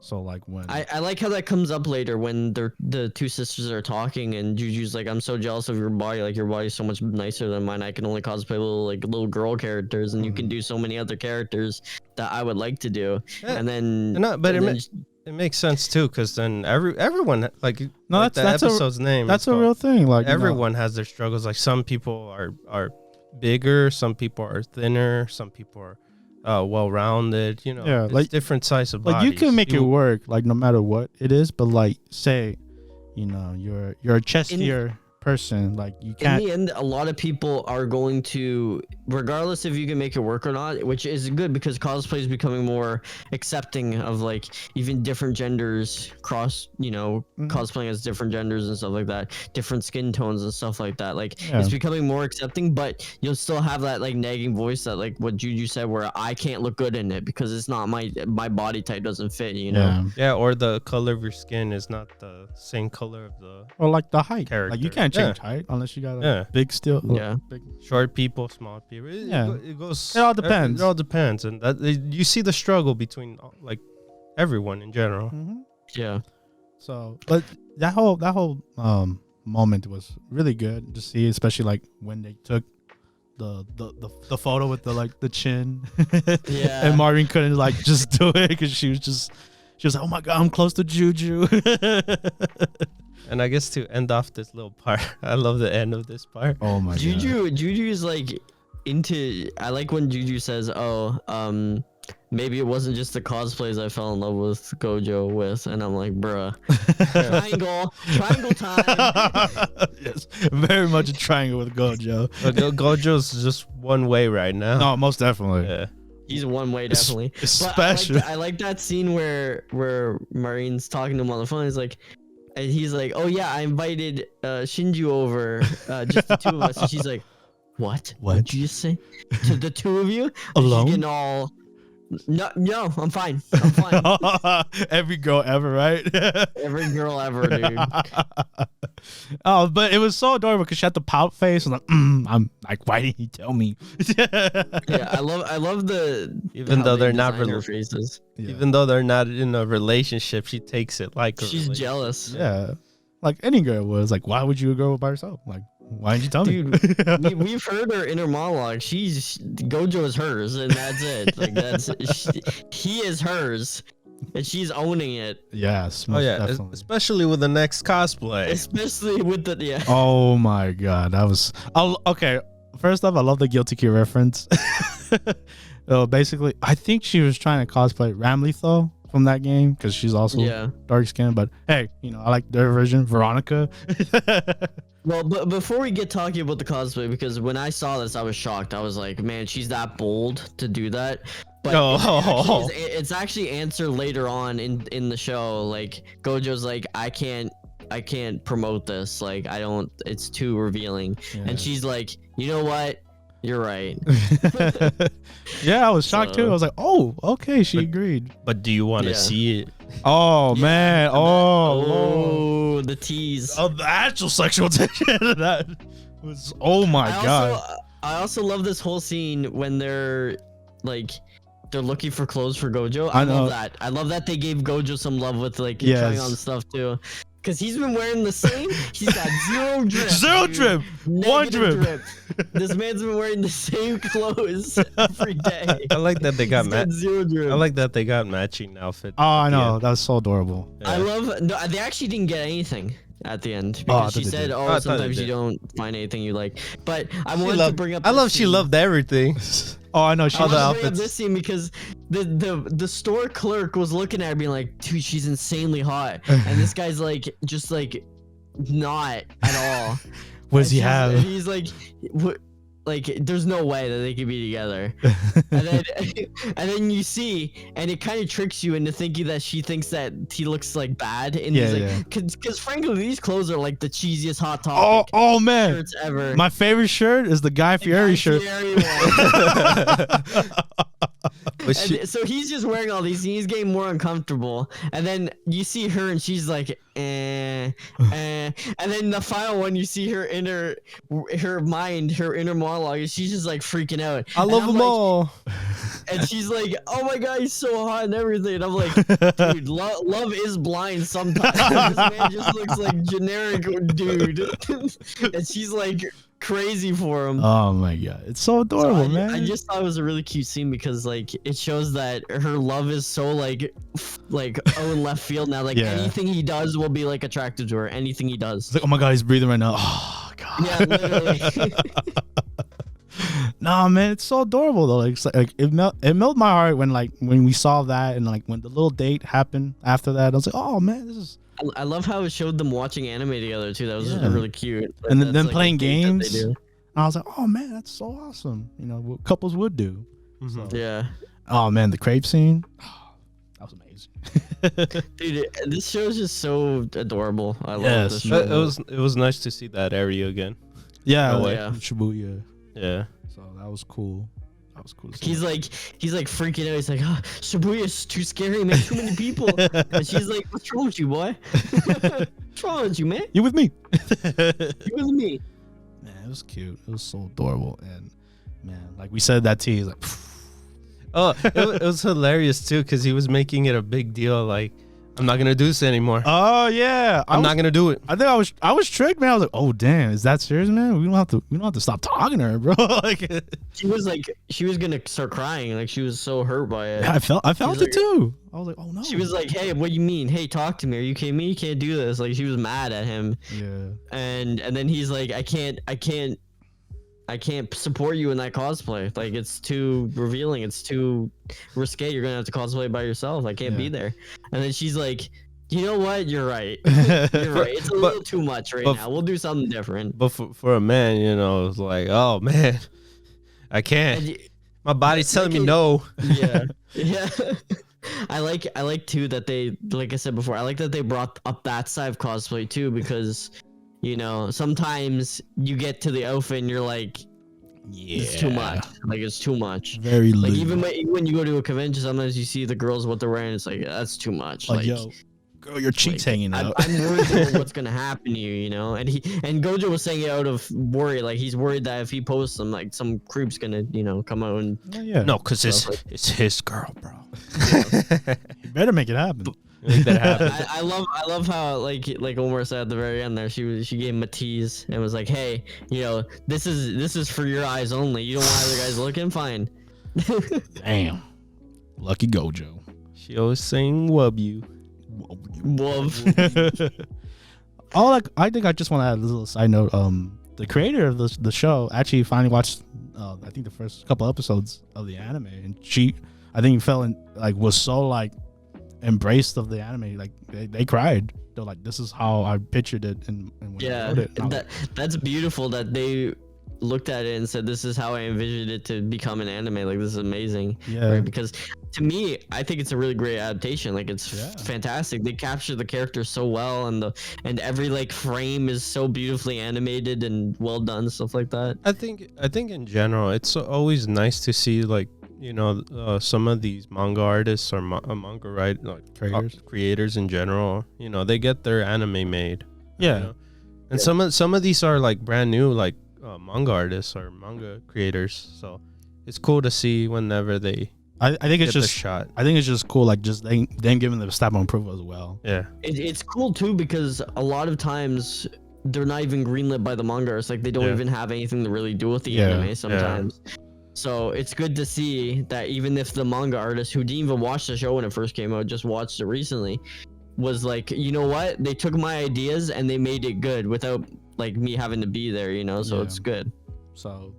So like when I like how that comes up later when the two sisters are talking and Juju's like, I'm so jealous of your body. Like your body's so much nicer than mine. I can only cosplay little girl characters, and you can do so many other characters that I would like to do. Yeah. And then It makes sense too, because then everyone like No, like that's the episode's name. that's is a called- real thing. Like Everyone has their struggles. Like some people are bigger, some people are thinner, some people are well-rounded. Yeah, it's like- different size of like bodies. you can make it work, like no matter what it is. But like say, you're a chestier person. Like you In can't. the end, a lot of people are going to, regardless if you can make it work or not, which is good because cosplay is becoming more accepting of like even different genders cosplaying as different genders and stuff like that, different skin tones and stuff like that. Like Yeah. it's becoming more accepting, but you'll still have that like nagging voice that like what Juju said, where I can't look good in it because it's not my body type doesn't fit. You know. Yeah, or the color of your skin is not the same color of the Or like the height. character. Like you can't change height unless you got a Yeah. big still. Yeah. Big. short people, small people. Yeah. It goes. It all depends. It all depends, and that you see the struggle between like everyone in general. Mhm. Yeah. So, but that whole moment was really good to see, especially like when they took the photo with the like the chin. Yeah. And Maureen couldn't like just do it because she was like, oh my god, I'm close to Juju. And I guess to end off this little part, I love the end of this part. Oh my god. Juju is like into. I like when Juju says, maybe it wasn't just the cosplays I fell in love with Gojo with, and I'm like, bruh, triangle time. Yes, very much a triangle with Gojo. But Gojo's just one way right now. No, most definitely. Yeah. He's one way definitely. Especially. But I like that scene where Marine's talking to him on the phone. He's like, oh yeah, I invited Shinju over, just the two of us. And she's like, what? What did you just say? To the two of you? Alone? She's getting all, no, I'm fine. I'm fine. Every girl ever, right? Every girl ever, dude. Oh, but it was so adorable because she had the pout face and like, I'm like, why didn't he tell me? Yeah, I love the Even how though they they're not design her faces. Yeah. Even though they're not in a relationship, she takes it like a She's relationship. jealous. Yeah, like any girl was like, why would you go by herself? Like, why didn't you tell Dude, me? we've heard her inner monologue. Gojo is hers, and that's it. Like he is hers, and she's owning it. Yes. Oh most yeah, definitely. especially with the next cosplay. Especially with the Oh my god, that was okay. First off, I love the Guilty Gear reference. Basically, I think she was trying to cosplay Ramlethal from that game because she's also dark skinned. But hey, I like their version, Veronica. Well, but before we get talking about the cosplay, because when I saw this, I was shocked. I was like, man, she's that bold to do that. But it's actually answered later on in the show. Like Gojo's like, I can't promote this. Like it's too revealing. Yeah. And she's like, you know what? You're right. Yeah, I was shocked too. I was like, oh, okay, she agreed. But do you want to see it? Oh man, Lord. The tease. Oh, the actual sexual tension of that was, oh my god. I also love this whole scene when they're looking for clothes for Gojo. I love that. I love that they gave Gojo some love with trying on stuff too. Because he's been wearing the same. He's got zero drip. Zero drip. One drip. This man's been wearing the same clothes every day. I like that they got zero drip. I like that they got matching outfits. Oh, I know. That was so adorable. Yeah. I love. No, they actually didn't get anything at the end because she said, "Oh, sometimes you don't find anything you like." But I wanted to bring up. I love she loved everything. Oh, I know. I want to bring up this scene because the store clerk was looking at her being like, dude, she's insanely hot. And this guy's like, just like, not at all. What does he have? And he's like, there's no way that they could be together. and then you see, and it kind of tricks you into thinking that she thinks that he looks like bad. And because frankly, these clothes are like the cheesiest Hot Topic oh man, shirts ever. My favorite shirt is the Guy Fieri shirt. So he's just wearing all these, and he's getting more uncomfortable. And then you see her, and she's like, and then the final one, you see her inner monologue, and she's just like freaking out. I love them all. And she's like, oh my god, he's so hot and everything. And I'm like, dude, love is blind sometimes. This man just looks like generic dude. And she's like crazy for him. Oh my god, it's so adorable, man. I just thought it was a really cute scene because it shows that her love is so in left field now. Anything he does will be attractive to her. Anything he does. It's like, oh my god, he's breathing right now. Oh god. Yeah, literally. Nah, man, it's so adorable though. Like, it melted my heart when we saw that, and like when the little date happened after that. I was like, oh man, this is. I love how it showed them watching anime together too. That was really cute. Like, and then that's, like, playing a thing that they games. do. And I was like, oh man, that's so awesome. You know, what couples would do. So, Yeah. oh man, the crepe scene. That was amazing. Dude, this show is just so adorable. I love this show. It was nice to see that area again. Yeah, No way. Yeah. Shibuya. Yeah. So that was cool. That was cool. To see. He's like freaking out. He's like, oh, Shibuya's too scary, man. Too many people. And she's like, what's wrong with you, boy? What's wrong with you, man? You with me? You with me? Man, it was cute. It was so adorable. And man, like we said, that tea is like. Oh, it was hilarious too, because he was making it a big deal. Like, I'm not gonna do this anymore. Oh yeah, I'm not gonna do it. I think I was tricked, man. I was like, oh damn, is that serious, man? We don't have to stop talking to her, bro. Like, She was gonna start crying. Like, she was so hurt by it. I felt it too. I was like, oh no. She was like, hey, what do you mean? Hey, talk to me. Are you kidding me? You can't do this. Like, she was mad at him. Yeah. And then he's like, I can't support you in that cosplay. Like, it's too revealing. It's too risque. You're gonna have to cosplay by yourself. I can't be there. And then she's like, you know what? You're right. You're right. It's a little too much right now. We'll do something different. But for a man, you know, it's like, oh man, I can't. My body's telling me no. Yeah. Yeah. I like too that they, like I said before, I like that they brought up that side of cosplay too, because, you know, sometimes you get to the outfit and you're like, yeah, it's too much. Like, it's too much. Very like, lewd. even when you go to a convention, sometimes you see the girls what they're wearing. It's like, that's too much. Like, yo, girl, your cheeks hanging out. I'm worried about what's gonna happen to you, you know. And Gojo was saying it out of worry. Like, he's worried that if he posts them, like, some creep's gonna, you know, come out and no, because it's his girl, bro. You better make it happen. I love how like Omar said at the very end there, she gave him a tease and was like, hey, you know, this is for your eyes only. You don't want other guys looking? Fine. Damn, lucky Gojo. She always saying "wub you." I think I just want to add a little side note. The creator of the show actually finally watched I think the first couple episodes of the anime, and I think fell in, like, was so like embraced of the anime, like they cried. They're like, this is how I pictured it, and when I wrote it. That's beautiful that they looked at it and said, this is how I envisioned it to become an anime. Like, this is amazing. Yeah. Right? Because to me, I think it's a really great adaptation. Like, it's fantastic. They capture the characters so well, and every like frame is so beautifully animated and well done, stuff like that. I think in general, it's always nice to see, like, you know, some of these manga artists or manga creators in general, you know, they get their anime made. Yeah. You know? And some of these are like brand new, like manga artists or manga creators. So it's cool to see whenever they. I think it's just shot. I think it's just cool, like, just them giving them a stamp of approval as well. Yeah. It's cool too, because a lot of times they're not even greenlit by the manga artists. Like, they don't even have anything to really do with the anime sometimes. Yeah. So it's good to see that even if the manga artist who didn't even watch the show when it first came out, just watched it recently, was like, you know what? They took my ideas and they made it good without like me having to be there, you know? So it's good. So,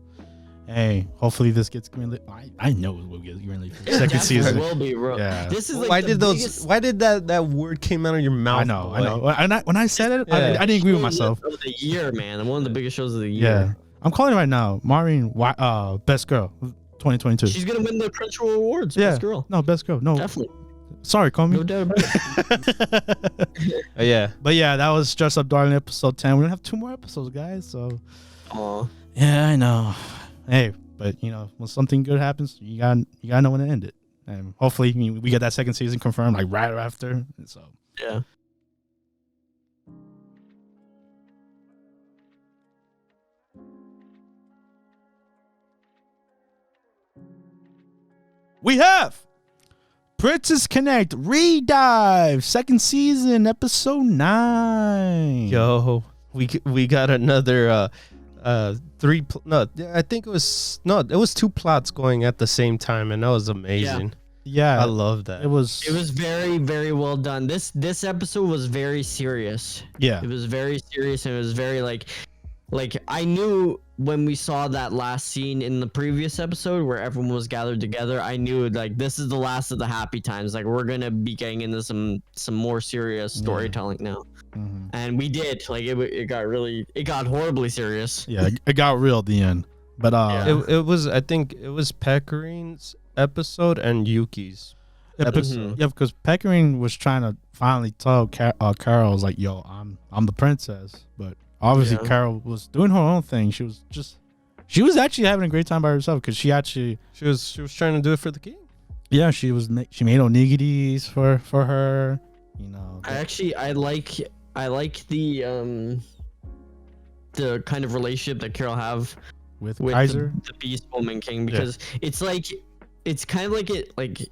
hey, hopefully this gets greenlit. I know it will get greenlit for the second season. It will be, bro. Yeah. This is like why did that word came out of your mouth? I know. When I said it, I didn't agree with myself. Of the year, man. One of the biggest shows of the year. Yeah. I'm calling it right now. Maureen, best girl, 2022. She's gonna win the Crunchyroll Awards. Yeah. Best girl. No, best girl. No, definitely. Sorry, call me. No doubt about it. Yeah. But yeah, that was Dress Up Darling episode 10. We're gonna have 2 more episodes, guys. So. Aw. Yeah, I know. Hey, but you know, when something good happens, you gotta know when to end it, and hopefully we get that second season confirmed like right after. So. Yeah. We have Princess Connect Redive, second season, episode 9. Yo, we got another 3. No, I think it was 2 plots going at the same time, and that was amazing. Yeah, I love that. It was very, very well done. This episode was very serious. Yeah, it was very serious, and it was very like. like I knew when we saw that last scene in the previous episode where everyone was gathered together, I knew like this is the last of the happy times. Like we're gonna be getting into some more serious storytelling now, and we did. Like it got horribly serious. Yeah, it got real at the end. But it was, I think it was Pekkarin's episode and Yuki's episode. Yeah, because Pekkarin was trying to finally tell Carol, was like, "Yo, I'm the princess," but obviously Carol was doing her own thing. She was actually having a great time by herself because she was trying to do it for the king. Yeah, she made onigiris for her. You know, I like the kind of relationship that Carol have with Kaiser, the Beast Woman King, because it's kind of like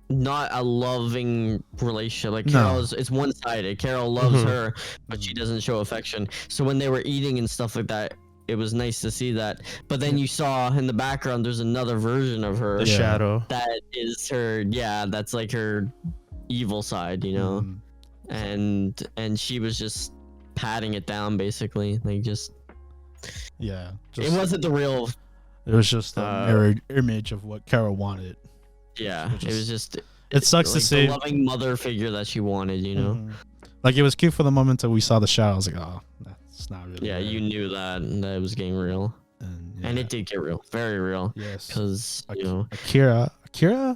not a loving relationship. Like Carol it's one-sided. Carol loves her, but she doesn't show affection. So when they were eating and stuff like that, it was nice to see that. But then you saw in the background there's another version of her, the shadow, that is her. That's like her evil side, you know. And she was just patting it down, basically, like just it wasn't the real. It was just a mirrored image of what Carol wanted. Yeah, it was just. It sucks to see the loving mother figure that she wanted, you know. Like it was cute for the moment that we saw the shadow. I was like, oh, that's not really. Yeah, you knew that it was getting real, and it did get real, very real. Yes, because you know Akira,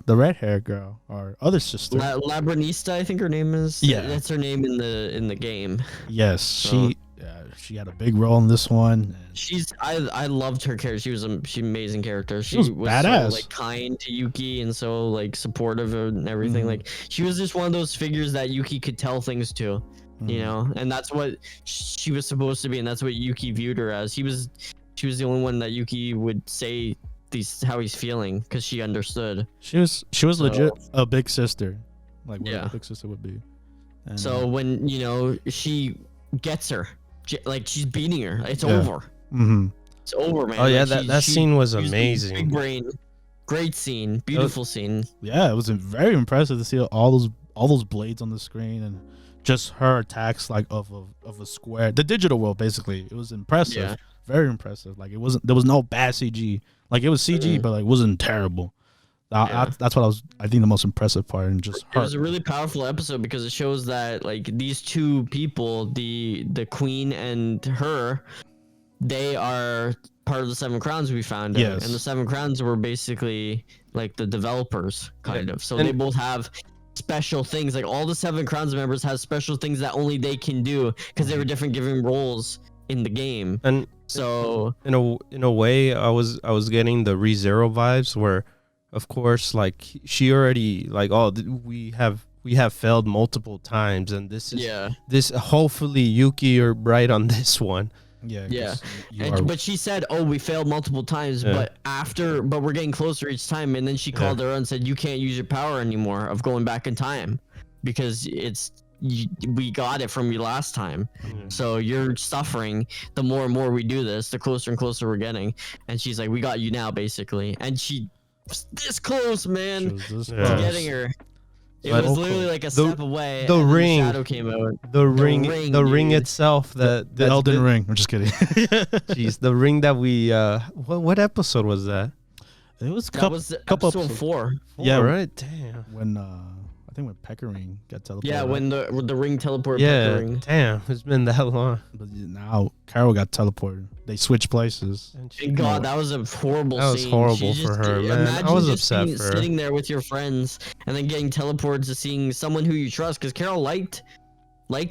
the red haired girl, our other sister, Labrinista, I think her name is. Yeah, that's her name in the game. Yes, she had a big role in this one. I loved her character. She's an amazing character. She was badass. So, like kind to Yuki and so like supportive and everything. Like she was just one of those figures that Yuki could tell things to, you know, and that's what she was supposed to be, and that's what Yuki viewed her as. She was the only one that Yuki would say how he's feeling because she understood. She was legit a big sister, like what a big sister would be. And, so when she gets her. Like she's beating her. It's over. It's over, man. Oh yeah, that scene was amazing. Big brain, great scene, beautiful scene. Yeah, it was very impressive to see all those blades on the screen and just her attacks like of a square. The digital world, basically, it was impressive, very impressive. Like there was no bad CG. Like it was CG, but like it wasn't terrible. That's what I think the most impressive part, and just her. It was a really powerful episode because it shows that like these two people, the queen and her, they are part of the Seven Crowns we found out. And the Seven Crowns were basically like the developers kind of. So they both have special things. Like all the Seven Crowns members have special things that only they can do because they were different giving roles in the game. And so in a way, I was getting the ReZero vibes where, of course, like she already like, oh, we have failed multiple times, and this is hopefully Yuki, you're right on this one. But she said, oh, we failed multiple times, but we're getting closer each time. And then she called her and said, you can't use your power anymore of going back in time because we got it from you last time. So you're suffering. The more and more we do this, the closer and closer we're getting. And she's like, we got you now, basically. And she this close, man, to getting her. It was literally like a step away. The ring, the shadow came out. The ring itself. The Elden Ring. I'm just kidding. Jeez, the ring that we. What episode was that? It was couple episode 4. Yeah, right. Damn. When I think when Pekkarin got teleported. Yeah, when the ring teleported. Yeah, Pekkarin. Damn, it's been that long. But now Carol got teleported. They switched places. And God, that was a horrible scene. That was horrible for her, man. I was upset for her. Sitting there with your friends and then getting teleported to seeing someone who you trust, because Carol liked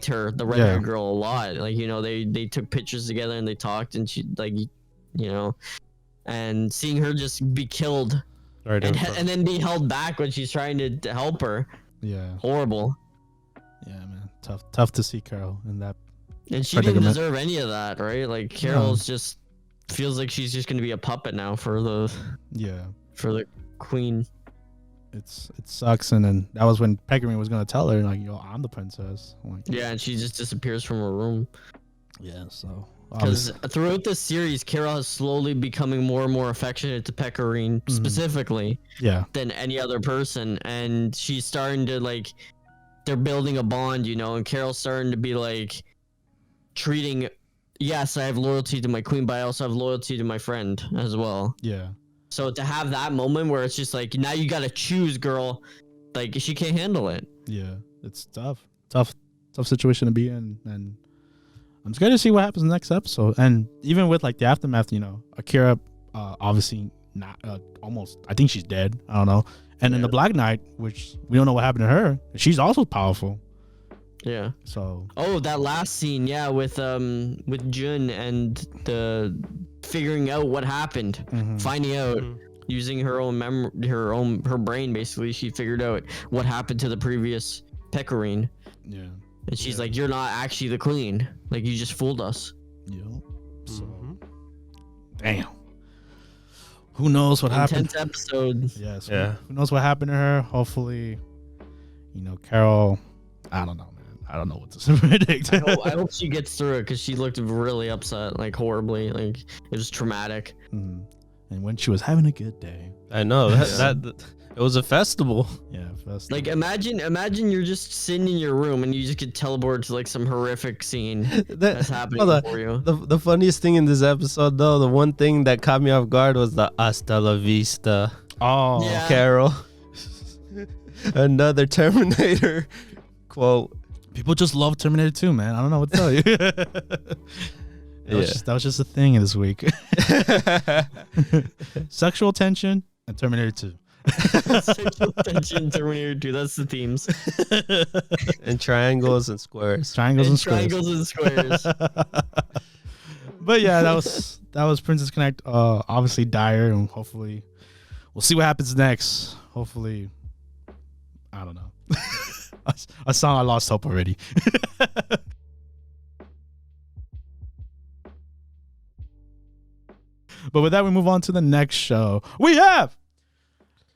her, the red-haired girl, a lot. Like, you know, they took pictures together and they talked, and she, like, you know, and seeing her just be killed and then be held back when she's trying to help her. Yeah. Horrible. Yeah, man. Tough to see Carol in that. And she didn't deserve any of that, right? Like Carol's just feels like she's just gonna be a puppet now for the queen. It sucks, and then that was when Pekkarin was gonna tell her, like, yo, I'm the princess. Like, and she just disappears from her room. Yeah, so because throughout this series, Carol is slowly becoming more and more affectionate to Pekkarin specifically, than any other person, and she's starting to like, they're building a bond, you know, and Carol's starting to be like treating yes, I have loyalty to my queen, but I also have loyalty to my friend as well. Yeah. So to have that moment where it's just like, now you gotta choose, girl. Like, she can't handle it. Yeah, it's tough situation to be in, and I'm scared to see what happens in the next episode. And even with like the aftermath, Akira, obviously not almost. I think she's dead. I don't know. And then the Black Knight, which we don't know what happened to her. She's also powerful. Yeah. So. Oh, that last scene, yeah, with Jun and the figuring out what happened, finding out. Using her own her brain, basically, she figured out what happened to the previous Pecorine. Yeah. And she's like, "You're not actually the queen. Like, you just fooled us." Yeah. So, damn. Who knows what happened? Intense episode. Yes. Yeah. Who knows what happened to her? Hopefully, Carol. I don't know, man. I don't know what to predict. I hope she gets through it, because she looked really upset, like horribly, like it was traumatic. And when she was having a good day. I know that it was a festival. Yeah, festival. Like, imagine you're just sitting in your room and you just get teleported to like some horrific scene that's happening for you. The funniest thing in this episode, though, the one thing that caught me off guard was the "Hasta la vista." Oh, yeah. Carol. Another Terminator quote. People just love Terminator 2, man. I don't know what to tell you. That was just a thing this week. Sexual tension and Terminator 2. Sexual tension, Terminator 2. That's the themes. And triangles and squares. Triangles and squares. But yeah, that was Princess Connect. Obviously dire, and hopefully we'll see what happens next. Hopefully, I don't know. A song I lost hope already. But with that, we move on to the next show. We have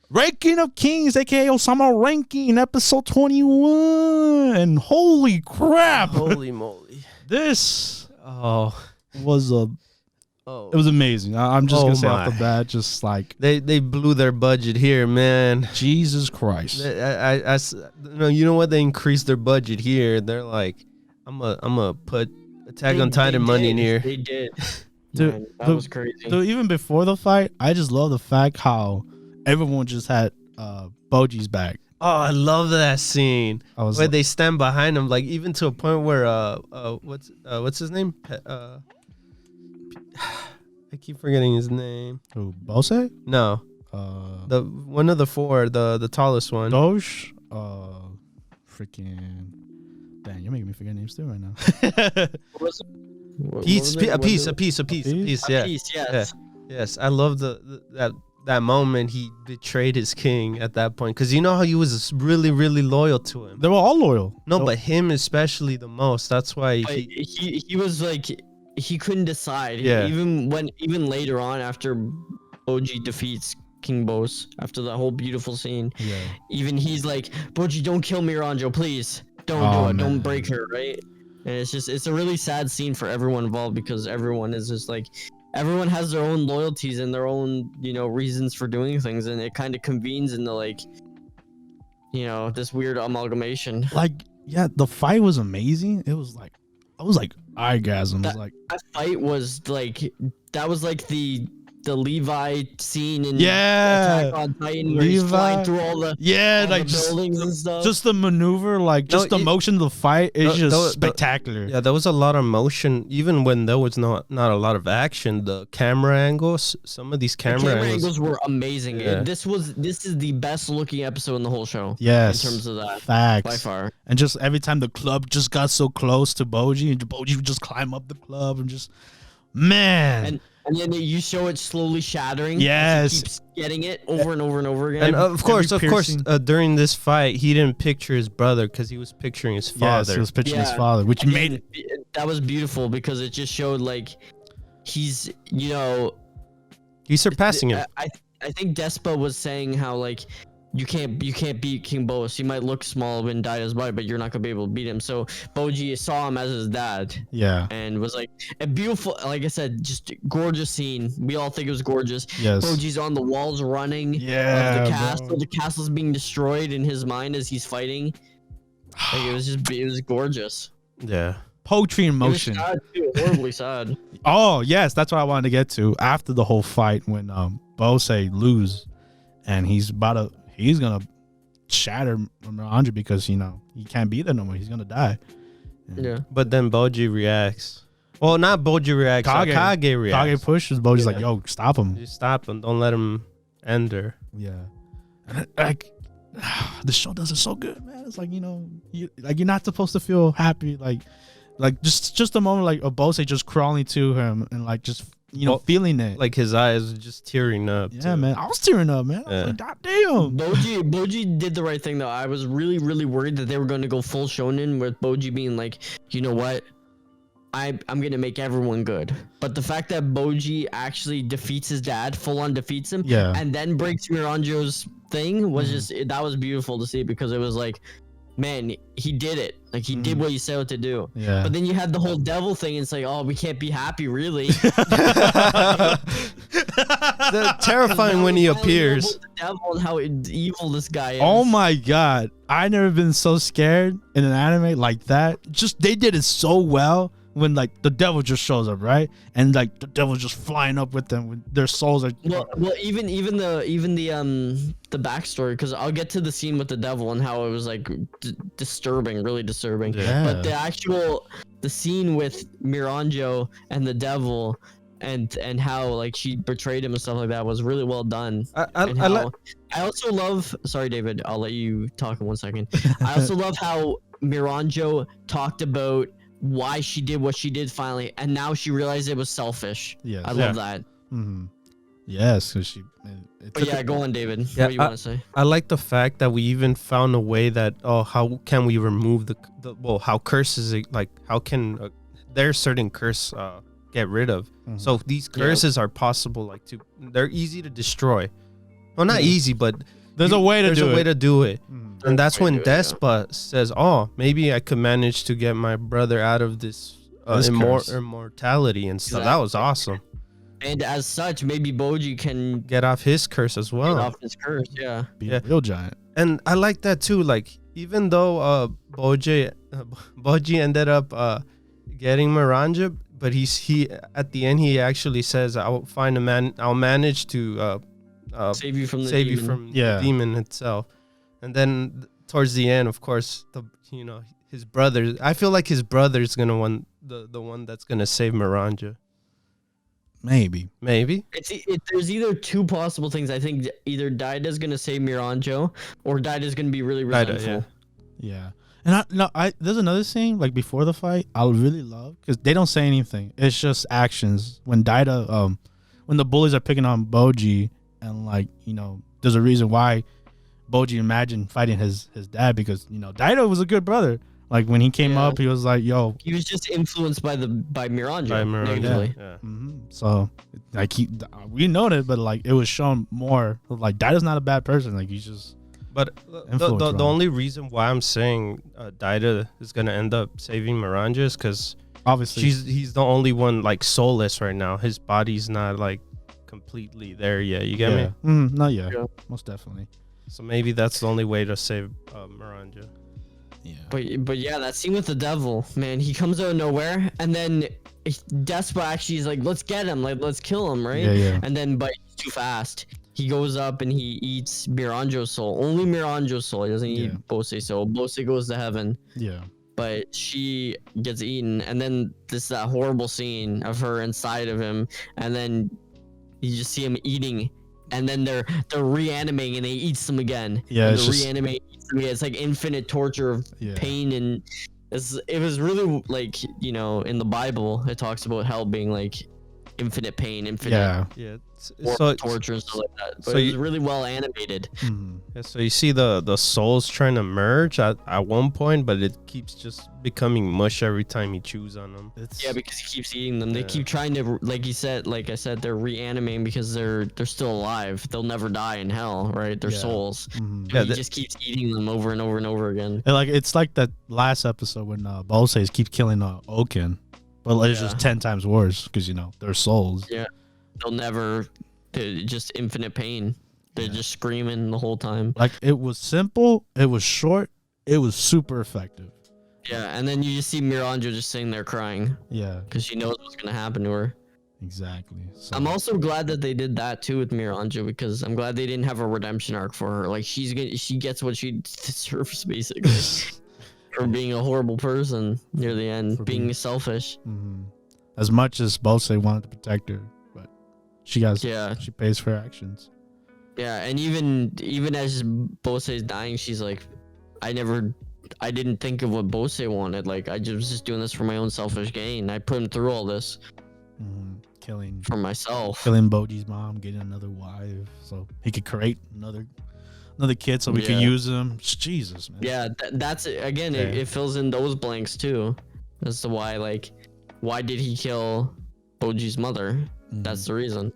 Ranking of Kings, aka Ousama Ranking, episode 21. And holy crap! Holy moly! This was it was amazing. I'm just gonna say off the bat, just like they blew their budget here, man. Jesus Christ! You know what? They increased their budget here. They're like, I'm gonna put Attack on Titan money in here. They did. Dude, man, that was crazy. Dude, even before the fight, I just love the fact how everyone just had Boji's back. Oh, I love that scene where they stand behind him, like even to a point where what's his name? I keep forgetting his name. Who, Bose? No. The one of the four, the tallest one. Doge. Freaking. Damn, you're making me forget names too right now. A piece. Yeah. Yes. Yes. I love that moment he betrayed his king at that point, because you know how he was really, really loyal to him. They were all loyal. But him especially the most. That's why he was like, he couldn't decide. Yeah. Even later on, after Oji defeats King Bose, after that whole beautiful scene, even he's like, Boji, don't kill Miranjo, please. Don't do it. Man. Don't break her, right? And it's a really sad scene for everyone involved, because everyone is just like, everyone has their own loyalties and their own, reasons for doing things, and it kind of convenes into like, this weird amalgamation. Like, yeah, the fight was amazing. It was like, I was like orgasm. That fight was like, that was like the Levi scene in Attack on Titan, where he's flying through all the buildings and stuff. Just the maneuver, like the motion of the fight is just spectacular. Yeah, there was a lot of motion, even when there was not a lot of action. The camera angles, some of these camera angles were amazing. Yeah. This is the best looking episode in the whole show. Yes, in terms of that, facts by far. And just every time the club just got so close to Boji, and Boji would just climb up the club and just, man. And then you show it slowly shattering. Yes. He keeps getting it over and over and over again. And of course, during this fight, he didn't picture his brother, because he was picturing his father. Yes, he was picturing his father, which made it. That was beautiful, because it just showed like he's surpassing him. I think Despa was saying how like you can't beat King Bose. He might look small when Daida's by, but you're not gonna be able to beat him. So Boji saw him as his dad. Yeah. And was like a beautiful, like I said, just gorgeous scene. We all think it was gorgeous. Yes. Boji's on the walls running. Yeah. Of the castle. Bro. The castle's being destroyed in his mind as he's fighting. Like, it was gorgeous. Yeah. poetry in It was motion. sad too, horribly sad. Oh yes, that's what I wanted to get to after the whole fight when Bosei lose, and he's gonna shatter Miranda because he can't be there no more. He's gonna die. Yeah. But then Boji reacts. Well, not Boji reacts. Kage reacts. Kage pushes Boji's like, "Yo, stop him! You stop him. Don't let him end her." Yeah, and like the show does it so good, man. It's like you're not supposed to feel happy, like just a moment like a Bosei just crawling to him and like just feeling it, like his eyes just tearing up. Yeah, too. man, I was tearing up, man. I was like, God damn. Boji did the right thing though. I was really, really worried that they were going to go full shonen with Boji being like, you know what? I'm gonna make everyone good. But the fact that Boji actually defeats his dad, full on defeats him, and then breaks Miranjo's thing was that was beautiful to see, because it was like, man, he did it. Like he did what he set out to do. Yeah. But then you had the whole devil thing, and it's like, oh, we can't be happy, really. The terrifying when he appears. The devil and how evil this guy is. Oh my god, I never been so scared in an anime like that. Just they did it so well when like the devil just shows up, right? And like the devil just flying up with them, with their souls are. Well, even the backstory, because I'll get to the scene with the devil and how it was like disturbing, really disturbing. Yeah. But the scene with Miranjo and the devil, and how like she betrayed him and stuff like that was really well done. I also love. Sorry, David. I'll let you talk in 1 second. I also love how Miranjo talked about why she did what she did finally, and now she realized it was selfish. Yeah, I love that. Mm-hmm. Yes, because she. But yeah, go on, David. Yeah, what do you want to say? I like the fact that we even found a way that how can we remove how curses, like how can there's certain curse get rid of. So these curses are possible, like they're easy to destroy. Well, not easy, but there's a way to do it. And that's when Despa says, "Oh, maybe I could manage to get my brother out of this immortality and stuff." That was awesome. And as such, maybe Boji can get off his curse as well. Get off his curse, be a real giant. And I like that too. Like even though Boji ended up getting Miranja, but he at the end he actually says, "I'll find a man. I'll manage to save you from the demon itself." And then towards the end, of course, his brother. I feel like his brother's gonna the one that's gonna save Miranja. Maybe. There's either two possible things. I think either Daida's gonna save Miranjo, or Daida's gonna be really resentful. Yeah. And there's another scene like before the fight I really love, because they don't say anything. It's just actions. When Daida, when the bullies are picking on Boji, and like there's a reason why Boji imagined fighting his dad, because Daida was a good brother. Like when he came up, he was like, "Yo." He was just influenced by Miranjo. Negatively. Yeah. So like we know that, but like it was shown more. Like Daida's not a bad person. Like he's just. But the only reason why I'm saying Daida is gonna end up saving Miranja is because obviously he's the only one like soulless right now. His body's not like completely there yet. You get me? Not yet. Yeah. Most definitely. So maybe that's the only way to save Miranja. Yeah. But yeah, that scene with the devil, man, he comes out of nowhere, and then Despa actually is like, let's get him, like let's kill him, right? Yeah. And then but he's too fast. He goes up and he eats Miranjo's soul. Only Miranjo's soul. He doesn't eat Bosei's soul. Bosei goes to heaven. Yeah. But she gets eaten, and then that horrible scene of her inside of him, and then you just see him eating. And then they're reanimating, and they eat them again. Yeah, and reanimate. It's like infinite torture of pain, and it was really like in the Bible it talks about hell being like infinite pain, infinite torture and stuff like that. But it was really well animated. Yeah, so you see the souls trying to merge at one point, but it keeps just becoming mush every time he chews on them. Because he keeps eating them. They keep trying to, like I said, they're reanimating because they're still alive. They'll never die in hell, right? Their souls. He just keeps eating them over and over and over again. And like it's like that last episode when Bosei keeps killing Oken, but it's just 10 times worse because they're souls. Yeah, they're just infinite pain. They're just screaming the whole time. Like it was simple, it was short, it was super effective. Yeah, and then you just see Miranjo just sitting there crying Yeah, because she knows what's gonna happen to her. exactly. So, I'm also glad that they did that too with Miranjo because I'm glad they didn't have a redemption arc for her. Like she gets what she deserves basically for being a horrible person near the end, For being being- selfish. as much as Bose wanted to protect her, but she Yeah. she pays for her actions. Yeah, and even as Bose is dying, she's like, I didn't think of what Bose wanted. Like I was just doing this for my own selfish gain. I put him through all this Killing for myself. Boji's mom, getting another wife, so he could create another kid, so we could Yeah. use him. Jesus, man. Yeah, that's again. It fills in those blanks too, as to why did he kill Boji's mother? That's the reason.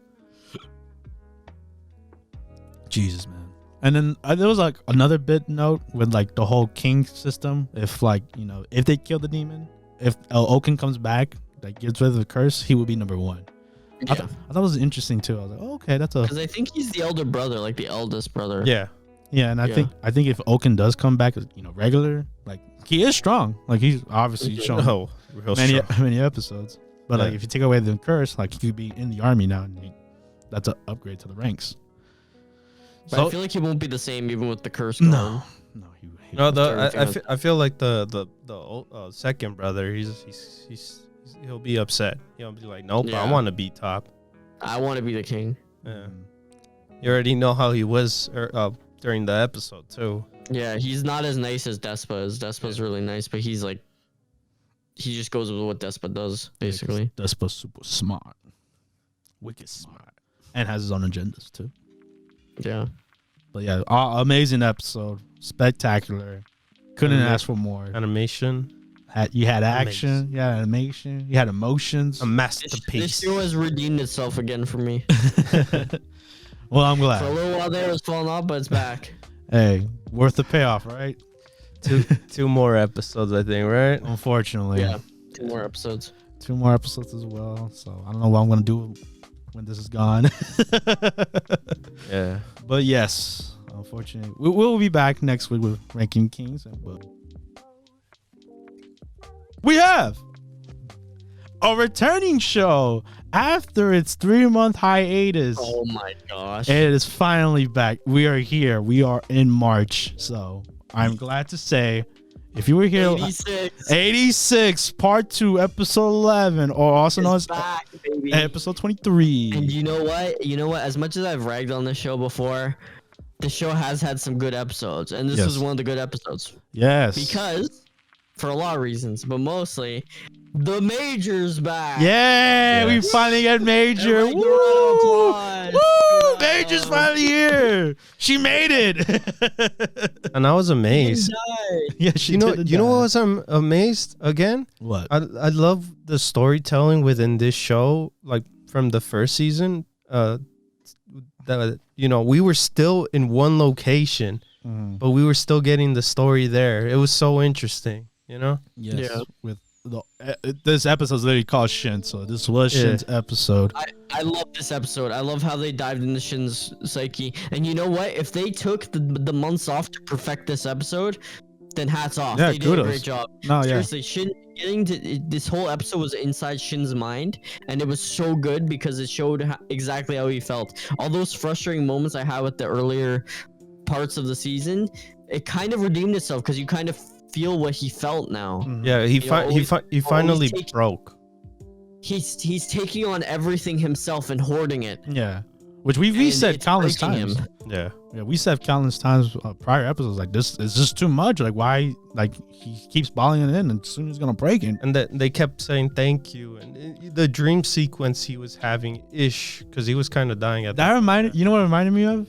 Jesus, man. And then there was like another bit note with like the whole king system. If like if they kill the demon, if Oken comes back, like gets rid of the curse, he would be number one. Yeah, I thought it was interesting too. I was like, oh, okay, that's a because I think he's the elder brother, like the eldest brother. Yeah. yeah. And I Yeah. think if Oken does come back, regular, like he is strong. Like he's obviously shown Oh, real many strong. many episodes. But like Yeah. if you take away the curse, like he could be in the army now, and that's an upgrade to the ranks. But I feel like he won't be the same even with the curse No, gone. no, he No, Everything I feel like the second brother, he'll be upset. He'll be like, nope, Yeah. I want to be top. I want to be the king. Yeah. You already know how he was during the episode too. Yeah, he's not as nice as Despa is. Despa's really nice, but he's like, he just goes with what Despa does, basically. Despa's super smart, wicked smart, and has his own agendas too. Yeah. But yeah, amazing episode, spectacular. Couldn't ask for more. Animation, You had action, you had animation, you had emotions. a This masterpiece. show has redeemed itself again for me. Well, I'm For a glad. little while there, it was falling off, but it's back. Hey, worth the payoff, right? Two more episodes, I think, right? Unfortunately, Yeah. 2 more episodes. 2 more episodes as well. So I don't know what I'm gonna do when this is gone. Yeah. But yes, unfortunately, we'll be back next week with Ranking Kings. But we have a returning show after its 3-month hiatus. Oh my gosh. It is finally back. We are here. We are in March. So I'm glad to say, if you were here, 86. 86 Part 2, Episode 11, or also known as back, baby. Episode 23. And you know what? As much as I've ragged on this show before, the show has had some good episodes, and this Yes. was one of the good episodes Yes. because, for a lot of reasons, but mostly, the Major's back. Yeah, we Yes. finally get Major. Everybody give a Woo! round of applause. Woo! Wow. Major's finally here. She made it. And I was amazed. Yeah, she You know did what die. was I'm amazed again? What? I love the storytelling within this show, like from the first season. That we were still in one location, but we were still getting the story there. It was so interesting, Yes. Yeah. With this episode's literally called Shin, so this was Shin's episode. I love this episode. I love how they dived into Shin's psyche. And you know what? If they took the months off to perfect this episode, then hats off. Yeah, They did kudos. a great job. No, yeah. Seriously, Shin getting to this whole episode was inside Shin's mind, and it was so good because it showed exactly how he felt. All those frustrating moments I had with the earlier parts of the season, it kind of redeemed itself because you kind of feel what he felt now. Yeah, he finally take- broke. He's taking on everything himself and hoarding it. Yeah. Which we And said it's countless breaking times. him. Yeah. Yeah, we said countless times prior episodes like this is just too much. Like why? Like he keeps balling it in, and soon he's gonna break it. And that they kept saying thank you, and the dream sequence he was having because he was kind of dying at That reminded you know what it reminded me of?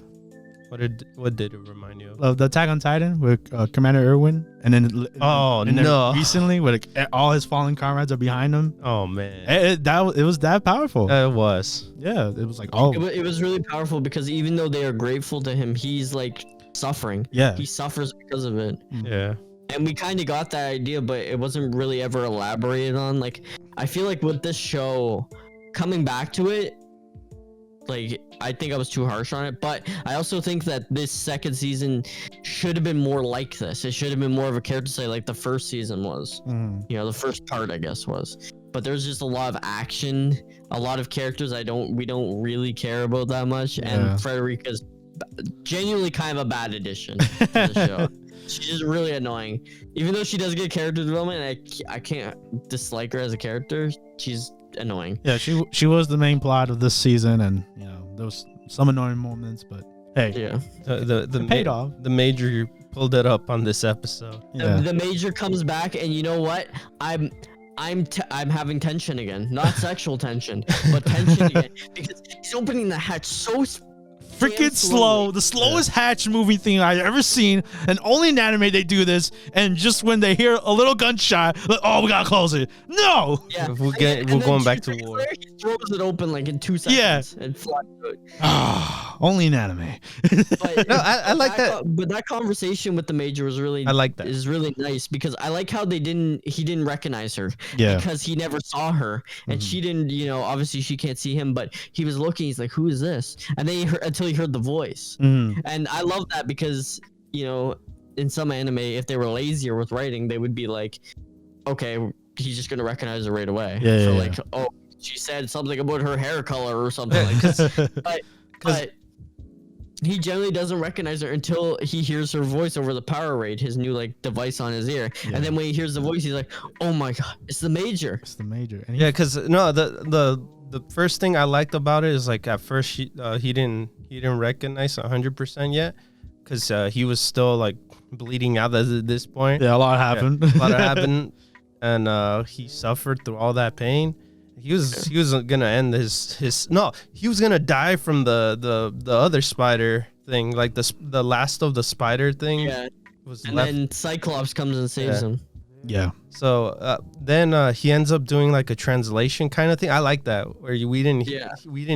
What did it remind you of? Of the Attack on Titan with Commander Irwin, and then no. recently with all his fallen comrades are behind him. Oh man, It was that powerful. it was. Yeah, it was like It was really powerful because even though they are grateful to him, he's like suffering. yeah. He suffers because of it. Yeah. And we kind of got that idea, but it wasn't really ever elaborated on. Like, I feel like with this show, coming back to it, like I think I was too harsh on it, but I also think that this second season should have been more like this. It should have been more of a character study like the first season was. You know, the first part I guess was. But there's just a lot of action, a lot of characters we don't really care about that much, and Frederica's genuinely kind of a bad addition to the show. She's really annoying, even though she does get character development. And I can't dislike her as a character. She's annoying. Yeah, she was the main plot of this season, and you know there was some annoying moments, but hey, Yeah. The paid off. The major pulled it up on this episode. Yeah. The major comes back, and you know what? I'm having tension again, not sexual tension, but tension again, because he's opening the hatch so freaking slow, the slowest hatch moving thing I've ever seen, and only in anime they do this. And just when they hear a little gunshot, like, oh, we gotta close it. No. Yeah, We're going back to war. He throws it open like in 2 seconds and flies out. Only in anime. But No, I like that. But that conversation with the major was really, I like that. is really nice, because I like how he didn't recognize her. Yeah. Because he never saw her, and she didn't. You know, obviously she can't see him, but he was looking. He's like, who is this? And then until he heard the voice. And I love that, because you know, in some anime, if they were lazier with writing, they would be like, okay, he's just gonna recognize her right away. Like, oh, she said something about her hair color or something like that. But he generally doesn't recognize her until he hears her voice over the power raid, his new like device on his ear. And then when he hears the voice, he's like, oh my god, it's the major. It's the major. And Yeah, because no, the first thing I liked about it is like at first he didn't recognize 100% yet, because he was still like bleeding out at this point. Yeah, a lot happened. A lot happened, and he suffered through all that pain. He was gonna end he was gonna die from the other spider thing, like the last of the spider thing. Yeah. Was And left. then Cyclops comes and saves him. Yeah. So then he ends up doing like a translation kind of thing. I like that, where we didn't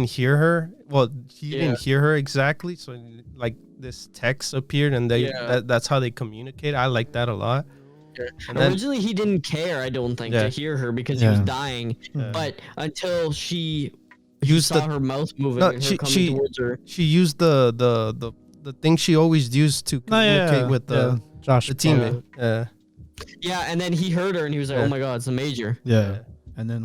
hear her. Well, he didn't hear her exactly. So like this text appeared, and that's how they communicate. I like that a lot. And Originally, he didn't care, I don't think, to hear her, because he was dying. But until he saw her mouth moving and her coming towards her. She used the thing she always used to communicate with the teammate. Yeah, and then he heard her, and he was like, "Oh my god, it's a major." Yeah, and then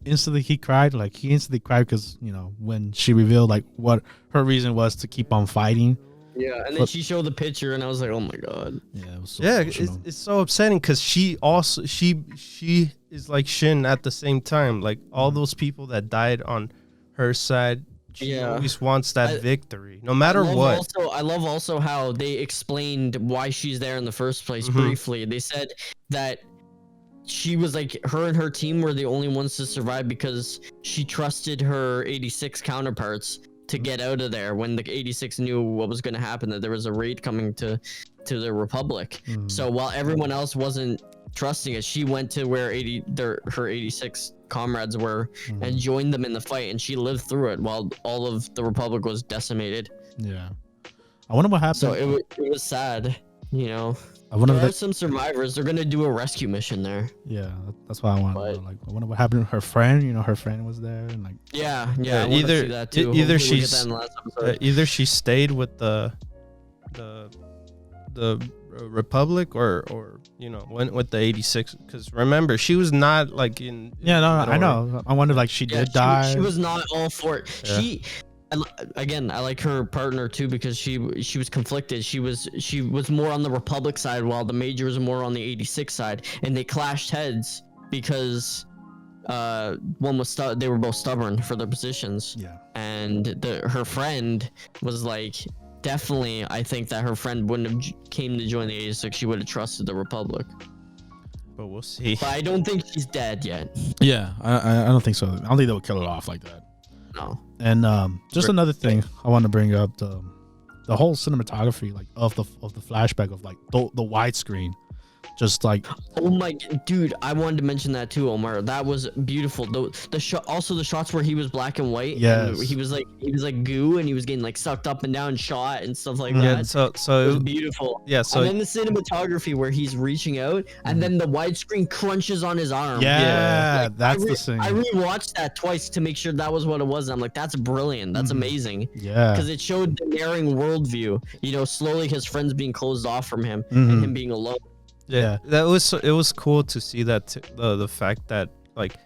instantly he cried. Like he instantly cried because you know when she revealed like what her reason was to keep on fighting. Yeah, and then she showed the picture, and I was like, "Oh my god." Yeah, it was so it's so upsetting, because she is like Shin at the same time. Like all those people that died on her side, she always wants that victory, no matter what. I love also how they explained why she's there in the first place briefly. They said that she was like, her and her team were the only ones to survive because she trusted her 86 counterparts to get out of there when the 86 knew what was going to happen, that there was a raid coming to the Republic. So while everyone else wasn't trusting it, she went to where her 86 comrades were and joined them in the fight, and she lived through it while all of the Republic was decimated. Yeah, I wonder what happened. So it was sad, you know. I wonder there are some survivors. They're gonna do a rescue mission there. Yeah, that's why I want. Like, I wonder what happened to her friend. You know, her friend was there, and like. Yeah. Either she stayed with the Republic, or you know, went with the 86, because remember, she was not like in. Yeah, no, I know. I wonder, like, she did die. She was not all for it. Yeah. I like her partner too, because she was conflicted. She was more on the Republic side, while the Major was more on the 86 side, and they clashed heads because one was they were both stubborn for their positions. Yeah, and her friend was like, definitely, I think that her friend wouldn't have came to join the 86. She would have trusted the Republic. But we'll see. But I don't think she's dead yet. Yeah, I don't think so. I don't think they would kill her off like that. No. And just another thing I want to bring up, the whole cinematography, like of the flashback of like the widescreen, Just like, Oh my dude, I wanted to mention that too, Omar. That was beautiful. The shot, also the shots where he was black and white. Yes. And he was like goo, and he was getting like sucked up and down, shot and stuff like Yeah, that. so It was beautiful. yeah, so And then the cinematography where he's reaching out, and then the widescreen crunches on his arm. yeah, Like, that's the thing. I rewatched that twice to make sure that was what it was. I'm like, that's brilliant. That's amazing. Yeah. Because it showed the narrowing worldview. You know, slowly his friends being closed off from him Mhm. and him being alone. Yeah. it was cool to see that the fact that like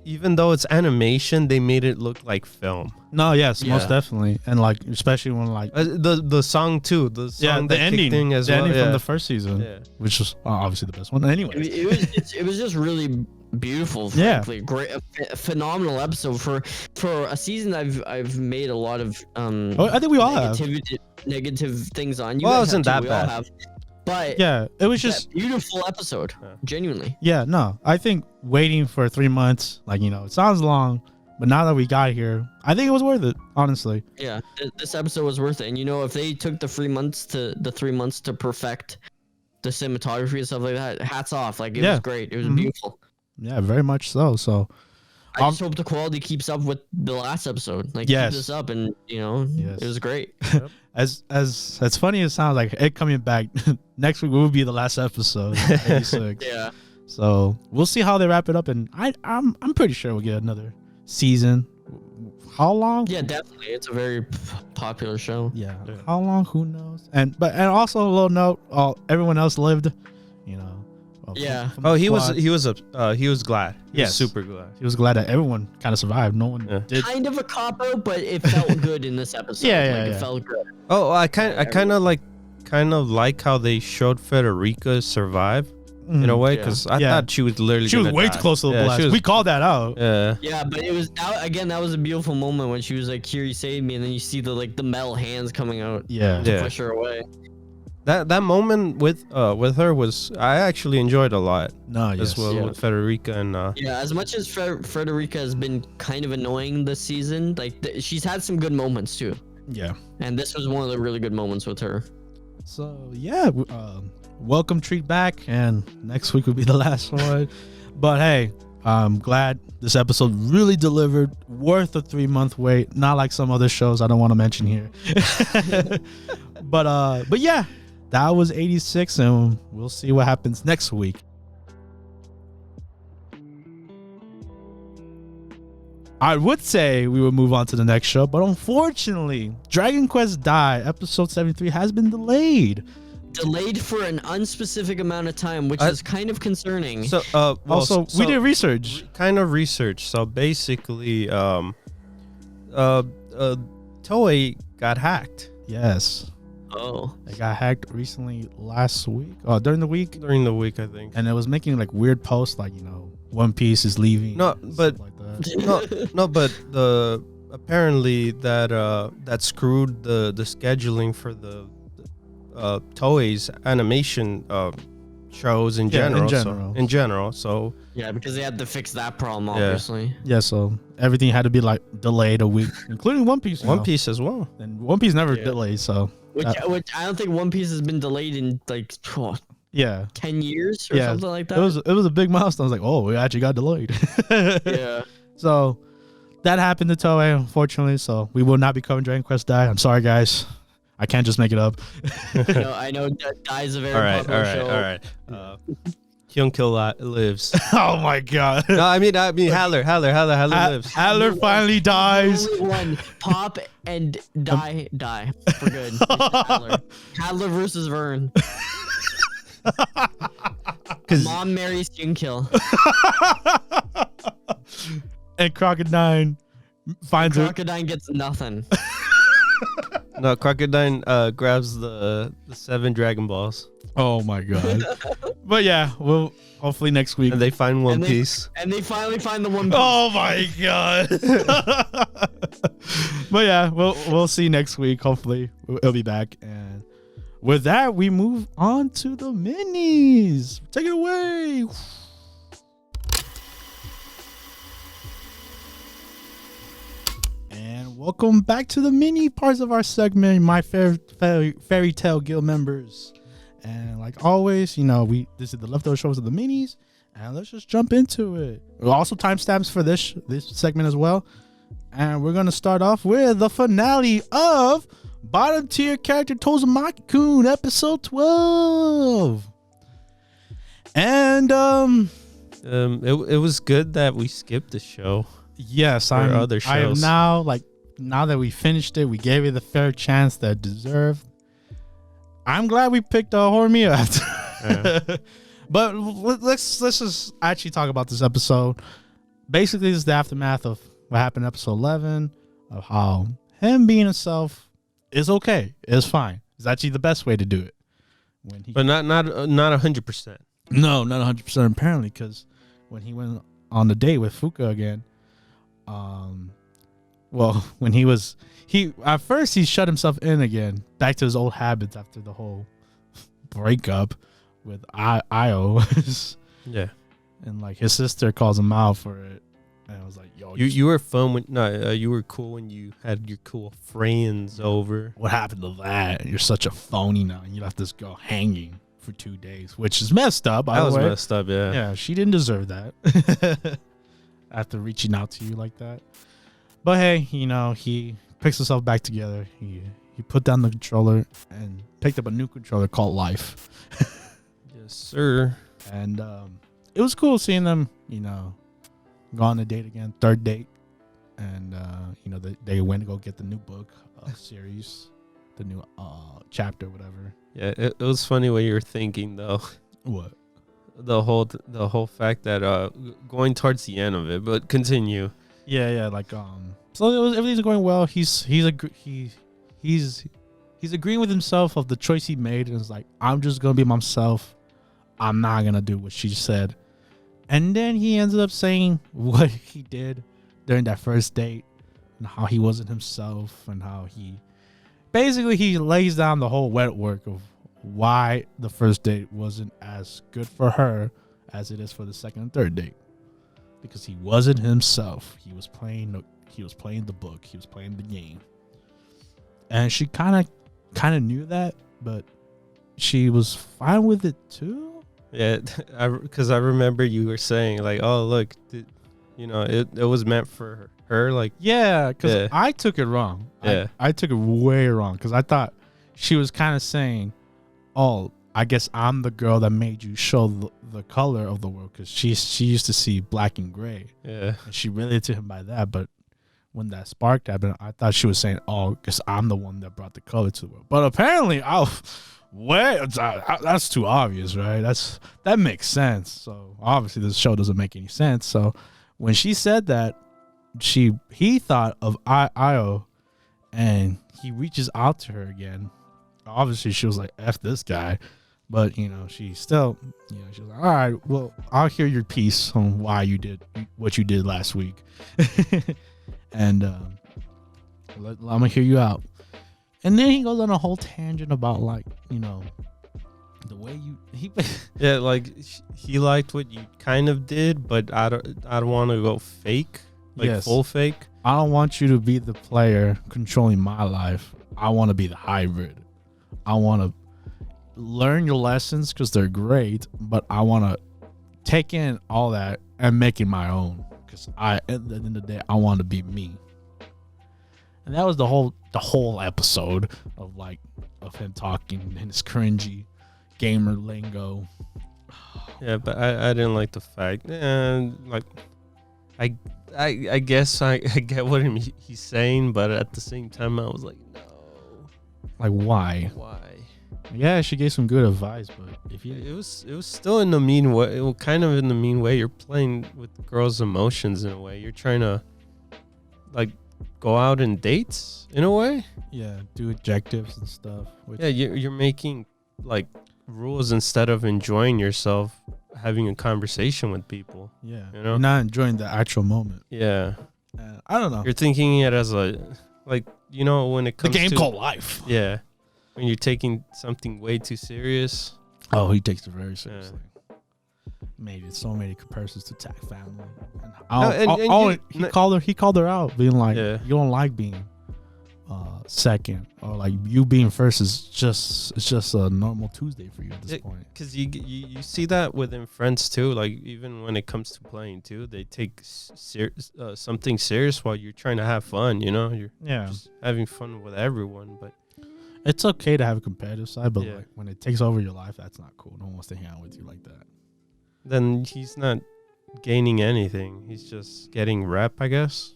even though it's animation, they made it look like film. No, yes, most Yeah. definitely. And like, especially when like, The song too, the song yeah, the that ending, kicked in as well. from Yeah. the first season, Yeah. which was obviously the best one. Anyway, It was just really beautiful. Yeah. Frankly. Great, a phenomenal episode for a season. I've made a lot of I think we all have. negative things on. You Well, it guys wasn't have that too, we all bad. have. But Yeah, it was that just, beautiful episode. Yeah. Genuinely. yeah, no, I think waiting for 3 months, like, you know, it sounds long, but now that we got here, I think it was worth it, honestly. Yeah, this episode was worth it. And you know, if they took the 3 months to perfect the cinematography and stuff like that, hats off. Like it Yeah. was great. It was Mhm. beautiful. Yeah, very much so. So, I just hope the quality keeps up with the last episode. Like Yes. keep this up, and you know, Yes. it was great. as funny as it sounds, like it coming back next week will be the last episode, 86. Yeah. So we'll see how they wrap it up, and I'm pretty sure we'll get another season. How long? Yeah, definitely. It's a very popular show. Yeah. How long? Who knows? And also a little note. Everyone else lived. You know. Yeah. from Oh, the he was squad. he was glad. He Yes. was super glad. He was glad that everyone kind of survived. No one Yeah. did. Kind of a cop out, but it felt good in this episode. Yeah, like, yeah. It felt good. Oh, I kind of like how they showed Federica survive in a way, Yeah. because I Yeah. thought she was literally She was gonna way die. too close to the Yeah, blast. she was- We called that out. Yeah. Yeah, but it was that was a beautiful moment when she was like, "Here, you saved me," and then you see the metal hands coming out Yeah. to Yeah. push her away. That moment with her was, I actually enjoyed a lot No, yes. as well Yeah. with Federica and Yeah, as much as Frederica has been kind of annoying this season, like she's had some good moments too, Yeah. and this was one of the really good moments with her. So yeah, welcome treat back, and next week will be the last one. But hey, I'm glad this episode really delivered. Worth a 3-month wait, not like some other shows I don't want to mention here. But yeah, that was 86, and we'll see what happens next week. I would say we would move on to the next show, but unfortunately, Dragon Quest Dai episode 73 has been delayed. Delayed for an unspecific amount of time, which is kind of concerning. so Also, we did research. kind of research. So basically, Toei got hacked Yes. Oh, It got hacked recently last week, during the week, during the week, I think. and it was making like weird posts, like, you know, One Piece is leaving. No, and but- stuff like that. No, but apparently that screwed the scheduling for the Toei's animation shows in Yeah, in general. general. So, in general, so yeah, because they had to fix that problem, Yeah. obviously. Yeah, so everything had to be like delayed a week, including One Piece. you One know. Piece as well. And One Piece never Yeah. delayed, so Which I don't think One Piece has been delayed in like yeah. 10 years or Yeah, something like that. It was a big milestone. I was like, oh, we actually got delayed. Yeah. So that happened to Toei, unfortunately. So we will not be covering Dragon Quest Dai. I'm sorry, guys. I can't just make it up. I know Dai's a very All right, popular show. Kyung-Kill lives. Oh my god. No, I mean Haller lives. Haller finally dies. Only one. Pop and die for good. Hadler versus Vern. Mom marries Junkill. And Crocodile finds her. Crocodile gets nothing. No, Crocodile grabs the 7 Dragon Balls, Oh my god. But yeah, we'll hopefully next week. and they find One And they- Piece. And they finally find the one. Oh my god. But yeah, we'll see next week. Hopefully it'll be back. And with that, we move on to the minis. Take it away. And welcome back to the mini parts of our segment, my fairy tale guild members. And like always, you know, this is the leftover shows of the minis, and let's just jump into it. Also timestamps for this segment as well. And we're gonna start off with the finale of bottom tier character Tomozaki-kun, episode 12. And it was good that we skipped the show. Yes, I am now that we finished it, we gave it the fair chance that it deserved. I'm glad we picked Horimiya after. Yeah. But let's just actually talk about this episode. Basically, this is the aftermath of what happened in episode 11, of how him being himself is okay. It's fine. It's actually the best way to do it. But not 100%. No, not 100% apparently, because when he went on the date with Fuka again, when he at first he shut himself in again, back to his old habits after the whole breakup with Io. Yeah, and like his sister calls him out for it, and I was like, "Yo, you were fun when you were cool when you had your cool friends over. What happened to that? You're such a phony now. You left this girl hanging for 2 days, which is messed up. By the way, that was messed up. Yeah, yeah, she didn't deserve that after reaching out to you like that. But hey, you know, he picks himself back together. He put down the controller and picked up a new controller called Life. Yes, sir. And it was cool seeing them, you know, go on a date again, third date. And, you know, they went to go get the new book series, the new chapter, whatever. Yeah, it was funny what you were thinking, though. What? The whole fact that going towards the end of it, but continue. Yeah, like so everything's going well. He's agreeing with himself of the choice he made, and it's like, I'm just gonna be myself. I'm not gonna do what she said. And then he ended up saying what he did during that first date, and how he wasn't himself, and how he lays down the whole wet work of why the first date wasn't as good for her as it is for the second and third date. Because he wasn't himself. He was playing the book. He was playing the game. And she kind of knew that, but she was fine with it too. Yeah, because I remember you were saying like, "Oh, look, you know, it was meant for her." Like, yeah, because I took it wrong. Yeah, I took it way wrong because I thought she was kind of saying, "Oh, I guess I'm the girl that made you show the color of the world," because she used to see black and gray. Yeah, and she related to him by that. But when that spark happened, I thought she was saying, "Oh, because I'm the one that brought the color to the world." But apparently, that's too obvious, right? That makes sense. So obviously, this show doesn't make any sense. So when she said that, he thought of Io, and he reaches out to her again. Obviously, she was like, "F this guy." But, you know, she still, you know, she was like, all right, well, I'll hear your piece on why you did what you did last week. And I'm going to hear you out. And then he goes on a whole tangent about, like, you know, the way yeah, like, he liked what you kind of did, but I don't want to go fake, like yes. Full fake. I don't want you to be the player controlling my life. I want to be the hybrid. I want to learn your lessons because they're great, but I want to take in all that and make it my own, because at the end of the day, I want to be me. And that was the whole episode of him talking in his cringy gamer lingo. Yeah, but I didn't like the fact, and like I guess I get what he's saying, but at the same time I was like, no. Like, why? Yeah, she gave some good advice, but it was still in the mean way. It was kind of in the mean way. You're playing with girls' emotions in a way. You're trying to like go out on dates in a way. Yeah, do objectives and stuff. Yeah, you're making like rules instead of enjoying yourself, having a conversation with people. Yeah, you know, you're not enjoying the actual moment. Yeah, I don't know. You're thinking it as a like, you know, when it comes the game to called life. Yeah. When you're taking something way too serious. Oh, he takes it very seriously. Yeah. Made so many comparisons to Tack Family. He called her out, being like, you don't like being second, or like you being first is just a normal Tuesday for you at this point. Because you see that within friends too. Like even when it comes to playing too, they take something serious while you're trying to have fun. You know, you're just having fun with everyone. But it's okay to have a competitive side, but like when it takes over your life, that's not cool. No one wants to hang out with you like that. Then he's not gaining anything. He's just getting rep, I guess.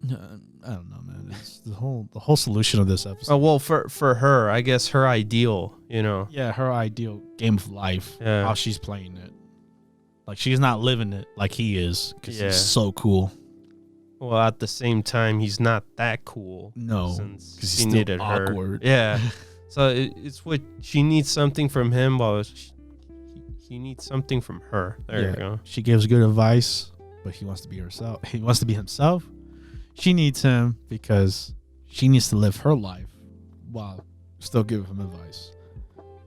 I don't know, man. It's the whole solution of this episode. Oh well, for her, I guess her ideal, you know. Yeah, her ideal game of life. Yeah. How she's playing it. Like she's not living it like he is, because he's so cool. Well, at the same time, he's not that cool. No, because he's he still needed awkward. her. Yeah. So it's what she needs something from him, while he needs something from her. There you go. She gives good advice, but he wants to be herself. He wants to be himself. She needs him because she needs to live her life while still giving him advice.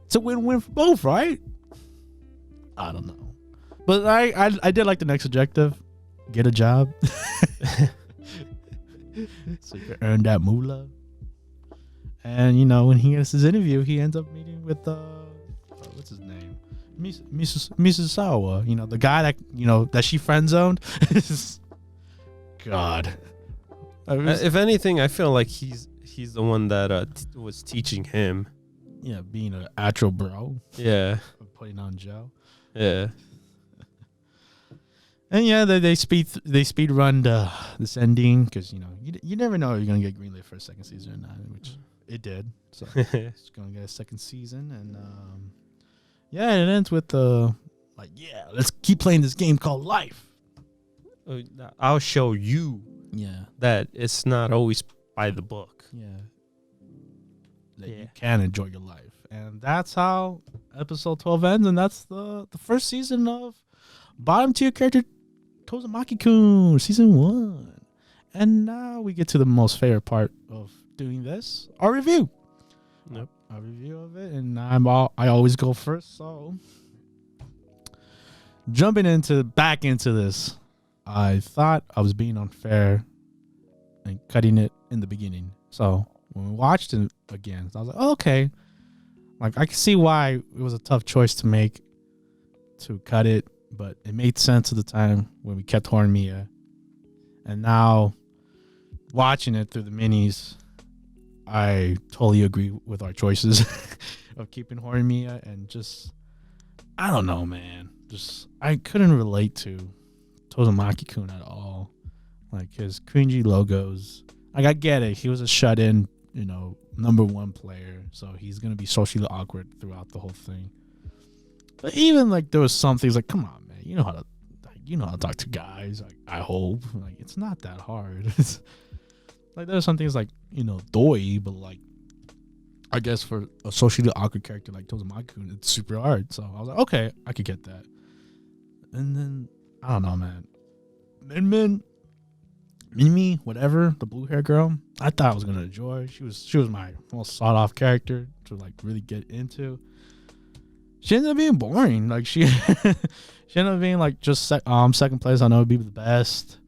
It's a win-win for both, right? I don't know. But I did like the next objective. Get a job. So you can earn that moolah. And, you know, when he gets his interview, he ends up meeting with, what's his name? Mrs. Sawa. You know, the guy that, you know, that she friend-zoned. God. If anything, I feel like he's the one that was teaching him. Yeah, being an actual bro. Yeah. Putting on Joe. Yeah. And yeah, they speed run this ending because, you know, you never know if you're gonna get greenlit for a second season or not, which it did. So it's gonna get a second season, and yeah, it ends with let's keep playing this game called life. I'll show you. Yeah, that it's not always by the book. Yeah, that you can enjoy your life, and that's how episode 12 ends, and that's the first season of bottom tier character Tomozaki-kun, season 1. And now we get to the most favorite part of doing this, our review. Yep. Our review of it, and I always go first, so jumping back into this, I thought I was being unfair and cutting it in the beginning. So when we watched it again, I was like, oh, okay. Like I can see why it was a tough choice to make to cut it, but it made sense at the time when we kept Horimiya. And now watching it through the minis, I totally agree with our choices of keeping Horimiya, and just, I don't know, man. Just, I couldn't relate to Tomozaki-kun at all. Like his cringy logos. Like I get it. He was a shut-in, you know, number 1 player. So he's going to be socially awkward throughout the whole thing. But even like there was some things like, come on, man. You know how to talk to guys. Like, I hope. Like it's not that hard. Like there's some things like, you know, doi, but like I guess for a socially awkward character like Tomozaki-kun, it's super hard. So I was like, okay, I could get that. And then I don't know, man. Mimi, whatever, the blue hair girl, I thought I was gonna enjoy. She was my most sought off character to like really get into. She ended up being boring. Like she ended up being like just second place. I know it'd be the best.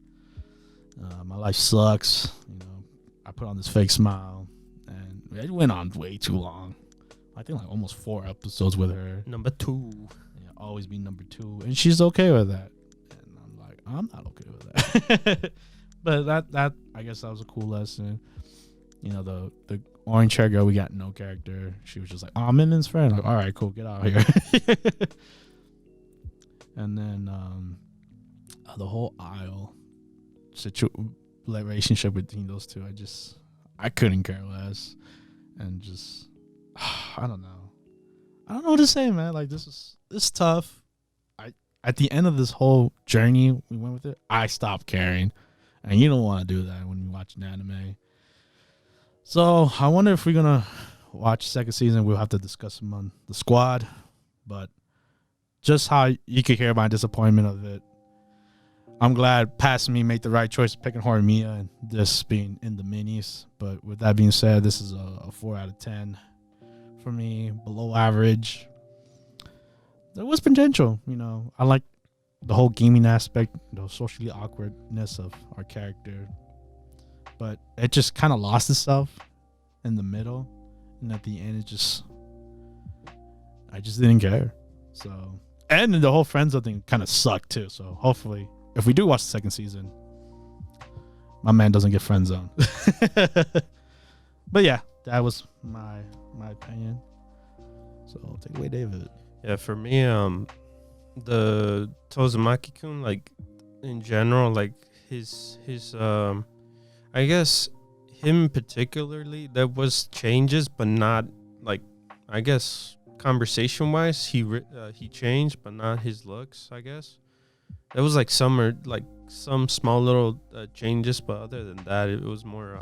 My life sucks. You know, I put on this fake smile, and it went on way too long. I think like almost 4 episodes with her. Number 2. Yeah, always be number 2, and she's okay with that. And I'm like, I'm not okay with that. But that I guess that was a cool lesson. You know, the orange hair girl, we got no character. She was just like, oh, I'm Minmin's friend. Like, all right, cool, get out of here. And then the whole aisle relationship between those two, I couldn't care less. And just, I don't know what to say, man. Like this is tough. At the end of this whole journey we went with it, I stopped caring. And you don't want to do that when you watch an anime. So I wonder if we're going to watch second season. We'll have to discuss them on the squad. But just how you could hear my disappointment of it. I'm glad past me made the right choice of picking Horimiya and this being in the minis. But with that being said, this is a 4 out of 10 for me. Below average. There was potential, you know. I like the whole gaming aspect, the socially awkwardness of our character. but it just kind of lost itself in the middle, and at the end, I just didn't care. So, and the whole friend zone thing kind of sucked too. So hopefully, if we do watch the second season, my man doesn't get friend zoned. But yeah, that was my opinion. So take it away, David. Yeah, for me, the Tomozaki-kun, like in general, like his I guess him particularly, there was changes, but not like, I guess conversation wise, he changed, but not his looks. I guess there was like some small little changes, but other than that, it was more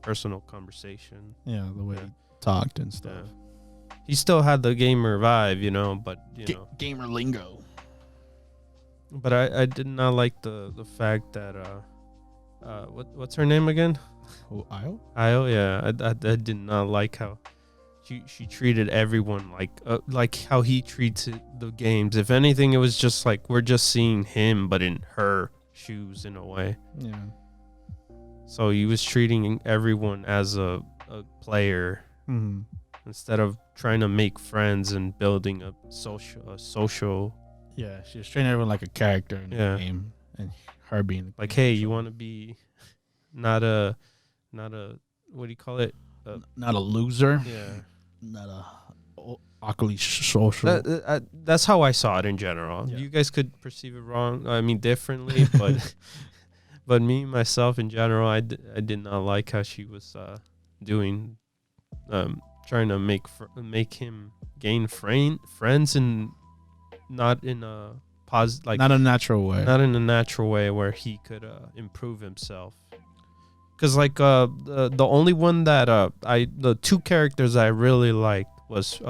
personal conversation. Yeah, the way he talked and stuff. Yeah. He still had the gamer vibe, you know, but you know, gamer lingo. But I did not like the fact that what's her name again? Oh, Io? Io, yeah. I did not like how she treated everyone like how he treats the games. If anything, it was just like we're just seeing him, but in her shoes in a way. Yeah. So he was treating everyone as a player instead of trying to make friends and building a social. Yeah, she was treating everyone like a character in the game, and her being like, hey, you want to be not a what do you call it? Not a loser. Yeah. Not a awkwardly social. That's how I saw it in general. Yeah. You guys could perceive it wrong. I mean, differently, but but me myself in general, I did not like how she was doing, trying to make him gain friends and not in a not a natural way. Not in a natural way where he could improve himself. Because like the only one that the two characters I really liked was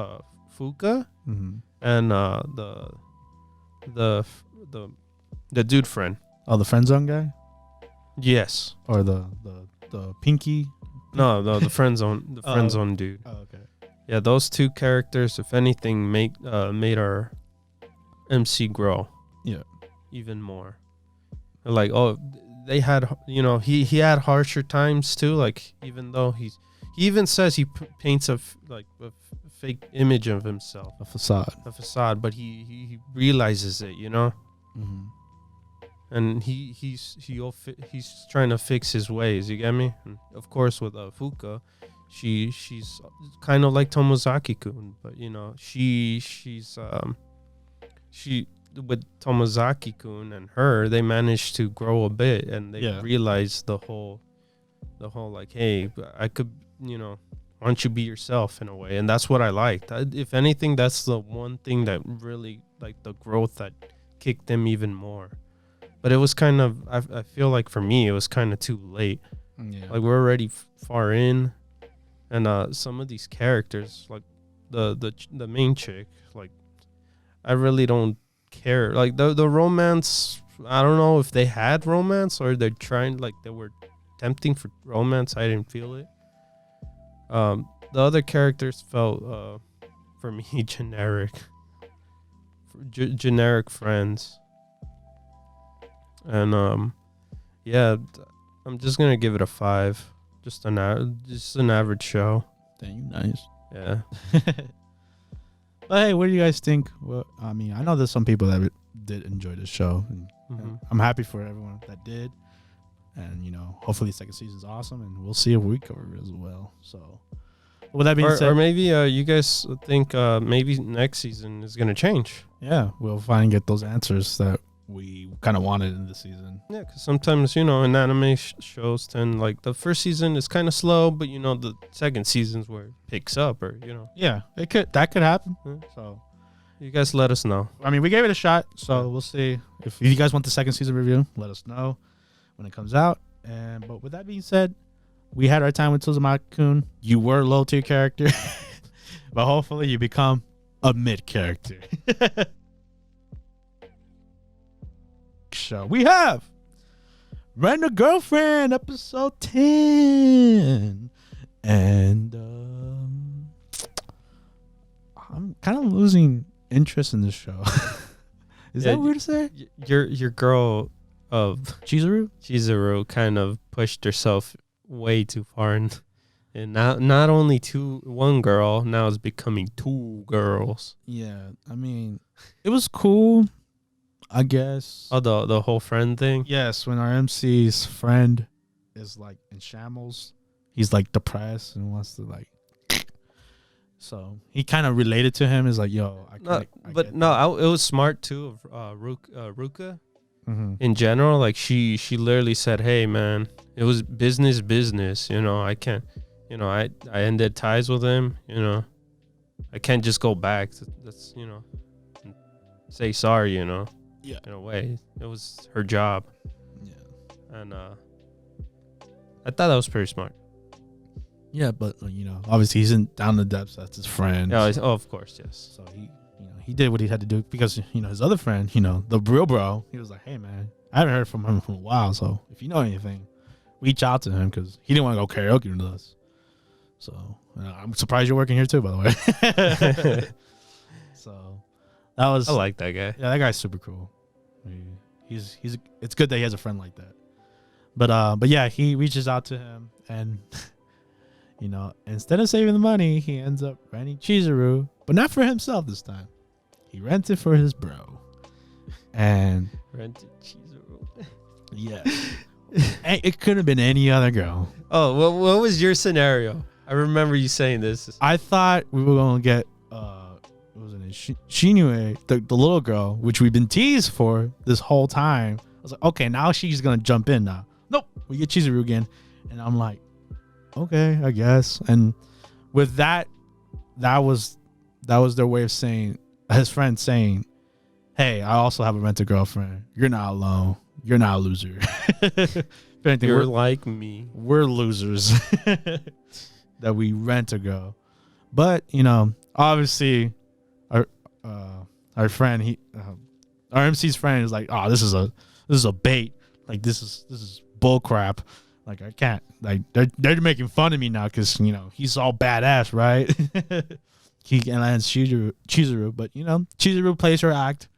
Fuka and the dude friend. Oh, the friend zone guy? Yes. Or the pinky? No, the friend zone friend zone dude. Oh, okay. Yeah, those two characters, if anything, made our MC grow. Yeah. Even more. Like, oh, they had, you know, he had harsher times too. Like, even though he even says he paints a fake image of himself, a facade, but he realizes it, you know. And he's trying to fix his ways. You get me? And of course, with Fuka, she's kind of like Tomozaki-kun, but you know, she's with Tomozaki-kun and her, they managed to grow a bit, and they realized the whole like, hey, I could, you know, why don't you be yourself in a way? And that's what I liked. If anything, that's the one thing that really, like, the growth that kicked them even more. But it was kind of, I feel like for me, it was kind of too late. Yeah. Like, we're already far in, and some of these characters, like the main chick, like, I really don't care. Like the romance, I don't know if they had romance or they're trying, like they were tempting for romance. I didn't feel it. The other characters felt for me generic. Generic friends. And yeah, I'm just gonna give it a 5. Just an average show. Dang, nice. Yeah. But hey, what do you guys think? Well, I mean, I know there's some people that did enjoy this show, and I'm happy for everyone that did. And you know, hopefully the second season's awesome, and we'll see if we cover it as well. So, with that being said, or maybe you guys think maybe next season is gonna change. Yeah, we'll finally get those answers that we kind of wanted in the season. Yeah, because sometimes, you know, in anime shows tend, like, the first season is kind of slow, but you know, the second season's where it picks up, or you know. Yeah, that could happen. Yeah. So you guys let us know. I mean, we gave it a shot, so we'll see. If you guys want the second season review, let us know when it comes out. But with that being said, we had our time with Tomozaki-kun. You were a low tier character, but hopefully you become a mid character. Show we have Rent a Girlfriend episode 10, and I'm kind of losing interest in this show. Is that weird to say? Your girl Chizuru kind of pushed herself way too far, and now not only one girl, now it's becoming 2 girls. Yeah, I mean, it was cool, I guess. Oh, the whole friend thing. Yes, when our MC's friend is like in shambles, he's like depressed and wants to like. So he kind of related to him. Is like, yo, it was smart too of Ruka. Mm-hmm. In general, like she literally said, "Hey, man, it was business. You know, I can't. You know, I ended ties with him. You know, I can't just go back. That's say sorry. You know, yeah. In a way, it was her job. Yeah, and I thought that was pretty smart. Yeah, but obviously he's in down the depths. That's his friend. Yeah, of course, yes. So he did what he had to do because his other friend, the real bro, he was like, hey man, I haven't heard from him for a while. So if you know anything, reach out to him because he didn't want to go karaoke with us. So I'm surprised you're working here too, by the way. So that was. I like that guy. Yeah, that guy's super cool. He's. It's good that he has a friend like that. But yeah, he reaches out to him and. Instead of saving the money, he ends up renting Chizuru, but not for himself this time. He rents it for his bro. And rented Chizuru. Yeah. It could have been any other girl. Oh, well, what was your scenario? I remember you saying this. I thought we were going to get what was it? Shinue, the little girl, which we've been teased for this whole time. I was like, okay, now she's going to jump in now. Nope, we get Chizuru again. And I'm like, okay, I guess. And with that was their way of saying, his friend saying, hey, I also have a rented girlfriend. You're not alone. You're not a loser. If anything, you're like me. We're losers that we rent a girl. But obviously, our friend, our MC's friend is like, oh, this is a bait. Like this is bull crap. Like I can't. Like they're making fun of me now because he's all badass, right? He lands Chizuru, but Chizuru plays her act.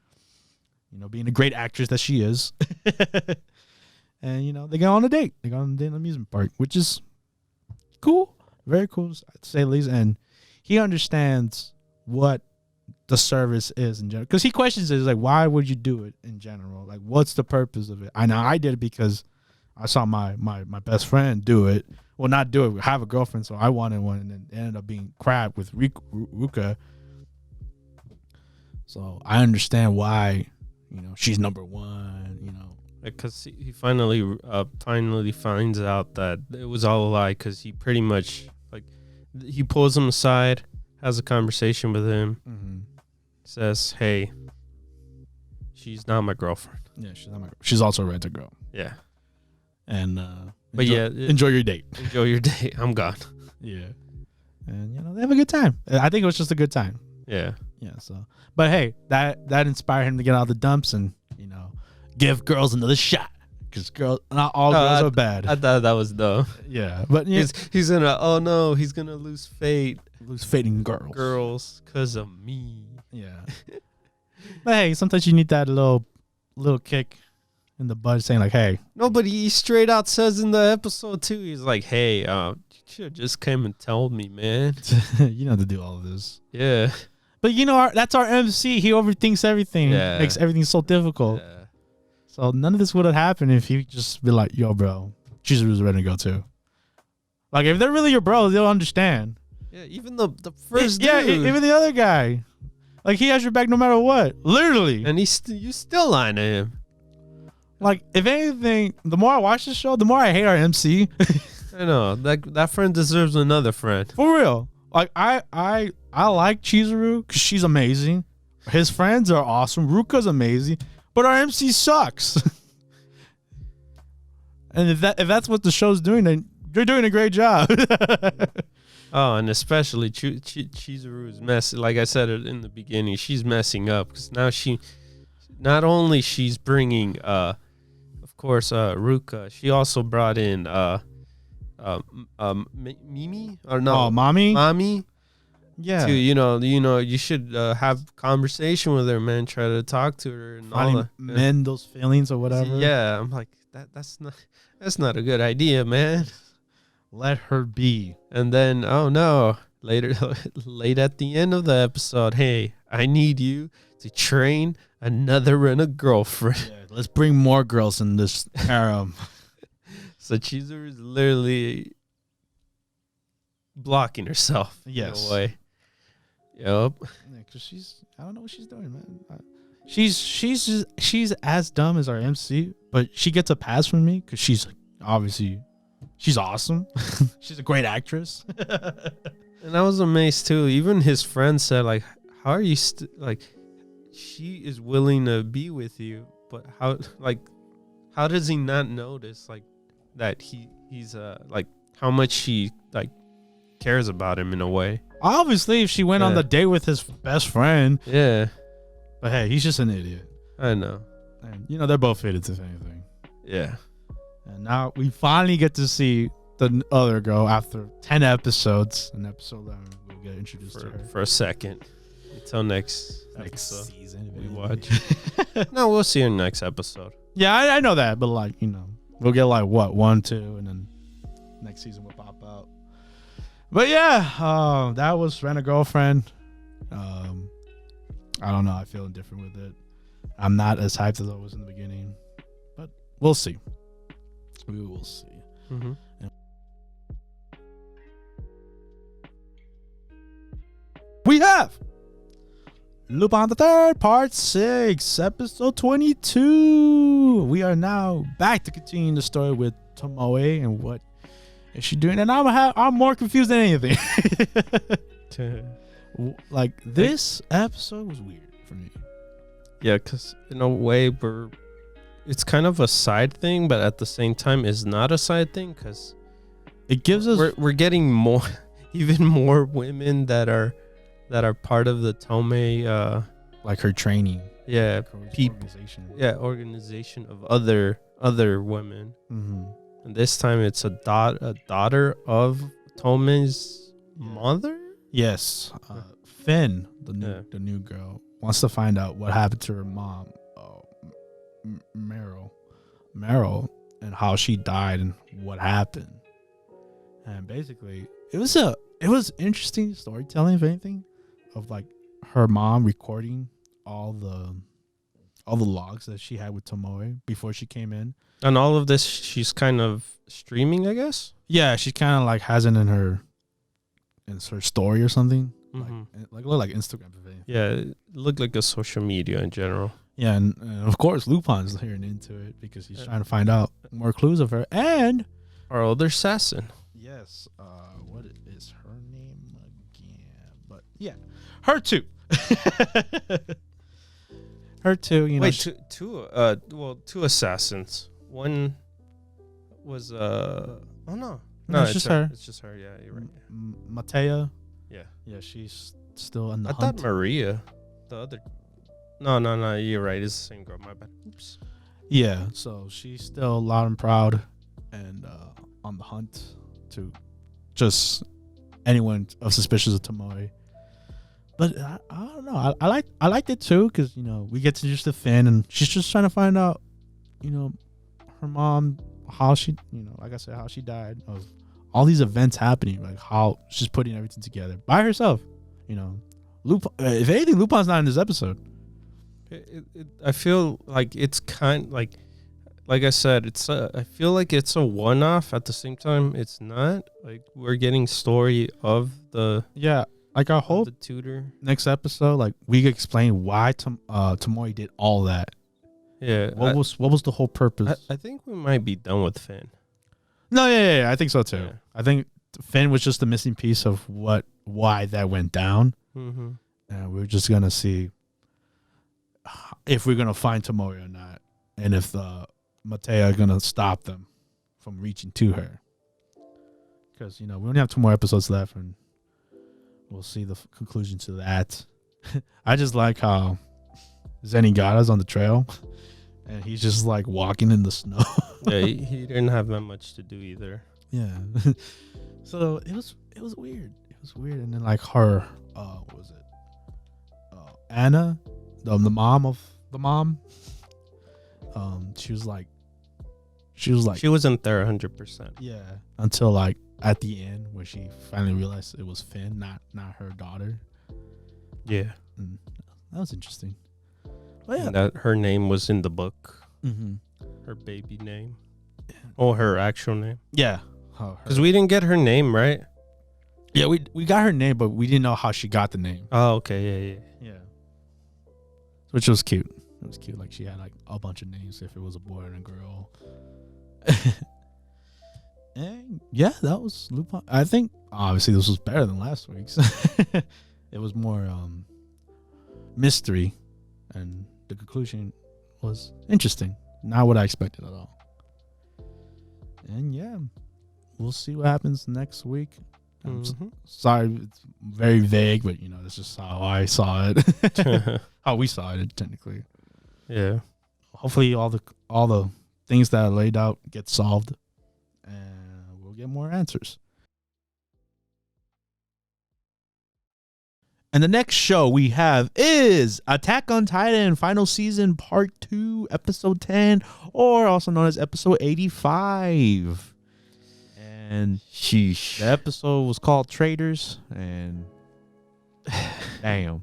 Being a great actress that she is, and they go on a date. They go on a date in an amusement park, which is cool, very cool to say the least. And he understands what the service is in general because he questions it. He's like, why would you do it in general? Like, what's the purpose of it? I know I did it because I saw my best friend do it. Well, not do it. Have a girlfriend, so I wanted one, and then it ended up being crap with Ruka. So I understand why, she's number one. Because he finally finds out that it was all a lie. Because he pretty much he pulls him aside, has a conversation with him, says, "Hey, she's not my girlfriend." Yeah, she's not my. She's also a rented girl. Yeah. And but enjoy your date. Enjoy your date. I'm gone. Yeah. And they have a good time. I think it was just a good time. Yeah. Yeah. So, but hey, that inspired him to get out of the dumps and give girls another shot because not all girls are bad. I thought that was dumb. Yeah, but he's gonna he's gonna lose faith in girls because of me. Yeah. But hey, sometimes you need that little kick in the butt saying like, hey. No, but he straight out says in the episode too, he's like, hey, you should have just came and told me, man. You know how to do all of this. Yeah. But that's our MC. He overthinks everything. Yeah. Makes everything so difficult. Yeah. So none of this would have happened if he just be like, yo, bro, Chizuru's ready to go too. Like if they're really your bros, they'll understand. Yeah, even the first dude. Yeah, even the other guy. Like he has your back no matter what. Literally. And you still lying to him. Like, if anything, the more I watch this show, the more I hate our MC. I know. That friend deserves another friend. For real. Like, I like Chizuru because she's amazing. His friends are awesome. Ruka's amazing. But our MC sucks. And if that's what the show's doing, then you're doing a great job. Oh, and especially Chizuru's mess. Like I said in the beginning, she's messing up because now not only she's bringing, of course, Ruka. She also brought in Mimi or no, Mommy. Mommy, Yeah. to you should have conversation with her, man. Try to talk to her and all Finally that. mend those feelings or whatever. Yeah, I'm like that's not a good idea, man. Let her be. And then oh no, later late at the end of the episode, hey, I need you to train another Rena girlfriend. Yeah, let's bring more girls in this harem. So Chizuru is literally blocking herself. Yes. In a way. Yep. Yeah, cause I don't know what she's doing, man. She's as dumb as our MC, but she gets a pass from me because she's awesome. She's a great actress. And I was amazed too. Even his friend said, like, how are you like, she is willing to be with you, but how does he not notice like that he's like how much she like cares about him in a way? Obviously, if she went on the date with his best friend. Yeah. But hey, he's just an idiot. I know. And they're both fitted to anything. Yeah. And now we finally get to see the other girl after 10 episodes. In episode 11, we'll get introduced to her. For a second. Until next episode season. We watch. No, we'll see in next episode. Yeah, I know that. But like, we'll get like what? 1, 2, and then next season will pop out. But yeah, that was Rent a Girlfriend. I don't know. I feel indifferent with it. I'm not as hyped as I was in the beginning, but we'll see. We will see. Mm-hmm. We have Lupin the Third, Part 6, Episode 22. We are now back to continue the story with Tomoe and what is she doing? And I'm more confused than anything. Like, this episode was weird for me. Yeah, because in a way, it's kind of a side thing, but at the same time, it's not a side thing because it gives us we're getting more, even more women that are part of the Tomei, like her training. Yeah, organization. Yeah, organization of other women. Mm-hmm. And this time, it's a daughter of Tomei's mother. Yes, Finn, the new girl, wants to find out what happened to her mom, Meryl, and how she died and what happened. And basically, it was interesting storytelling, if anything, of like her mom recording all the logs that she had with Tomoe before she came in. And all of this, she's kind of streaming, I guess. Yeah, she kind of like has it in her story or something. Mm-hmm. Like look like Instagram. Yeah, it looked like a social media in general. Yeah, and of course Lupin's hearing into it because he's trying to find out more clues of her and our other assassin. Yes, what is her name again? But yeah, her too. Her too. Wait, two assassins. One was oh no, it's just her. It's just her. Yeah, you're right. Matea. Yeah, she's still in the I hunt. thought Maria, the other. No, you're right. It's the same girl. My bad. Oops. Yeah, so she's still loud and proud and on the hunt to just anyone of suspicious of Tomoe. But I don't know. I liked it too because we get to just the Finn and she's just trying to find out, her mom, how she, like I said, how she died, of all these events happening, like how she's putting everything together by herself. Lupin. If anything, Lupin's not in this episode. I feel like it's kind like I said, I feel like it's a one-off. At the same time, it's not. Like we're getting story of the like I hope the tutor next episode, like we explain why Tomoe did all that. Yeah, what was the whole purpose? I think we might be done with Finn. No, yeah, I think so too. Yeah. I think Finn was just the missing piece of why that went down, mm-hmm. and we're just gonna see if we're gonna find Tomoe or not, and if the Matea are gonna stop them from reaching to her. Because we only have 2 more episodes left, and we'll see the conclusion to that. I just like how Zenigata's on the trail, and he's just like walking in the snow. Yeah, he didn't have that much to do either. Yeah. So it was weird. It was weird. And then like her, what was it? Anna, the mom of the mom. She wasn't there 100%. Yeah, until like at the end when she finally realized it was Finn, not her daughter. Yeah, that was interesting. But yeah, and that her name was in the book. mm-hmm. Her baby name, or her actual name. Yeah, because we didn't get her name right. Yeah, we got her name, but we didn't know how she got the name. Oh, okay, yeah. Which was cute. It was cute. Like she had like a bunch of names if it was a boy and a girl. And yeah, that was Lupin. I think obviously this was better than last week's. It was more mystery, and the conclusion was interesting. Not what I expected at all. And yeah, we'll see what happens next week. Sorry, it's very vague, but you know, that's just how I saw it. How we saw it, technically. Yeah. Hopefully all the things that are laid out get solved, and we'll get more answers. And the next show we have is Attack on Titan Final Season Part 2, Episode 10, or also known as Episode 85. And sheesh. The episode was called Traders, and damn.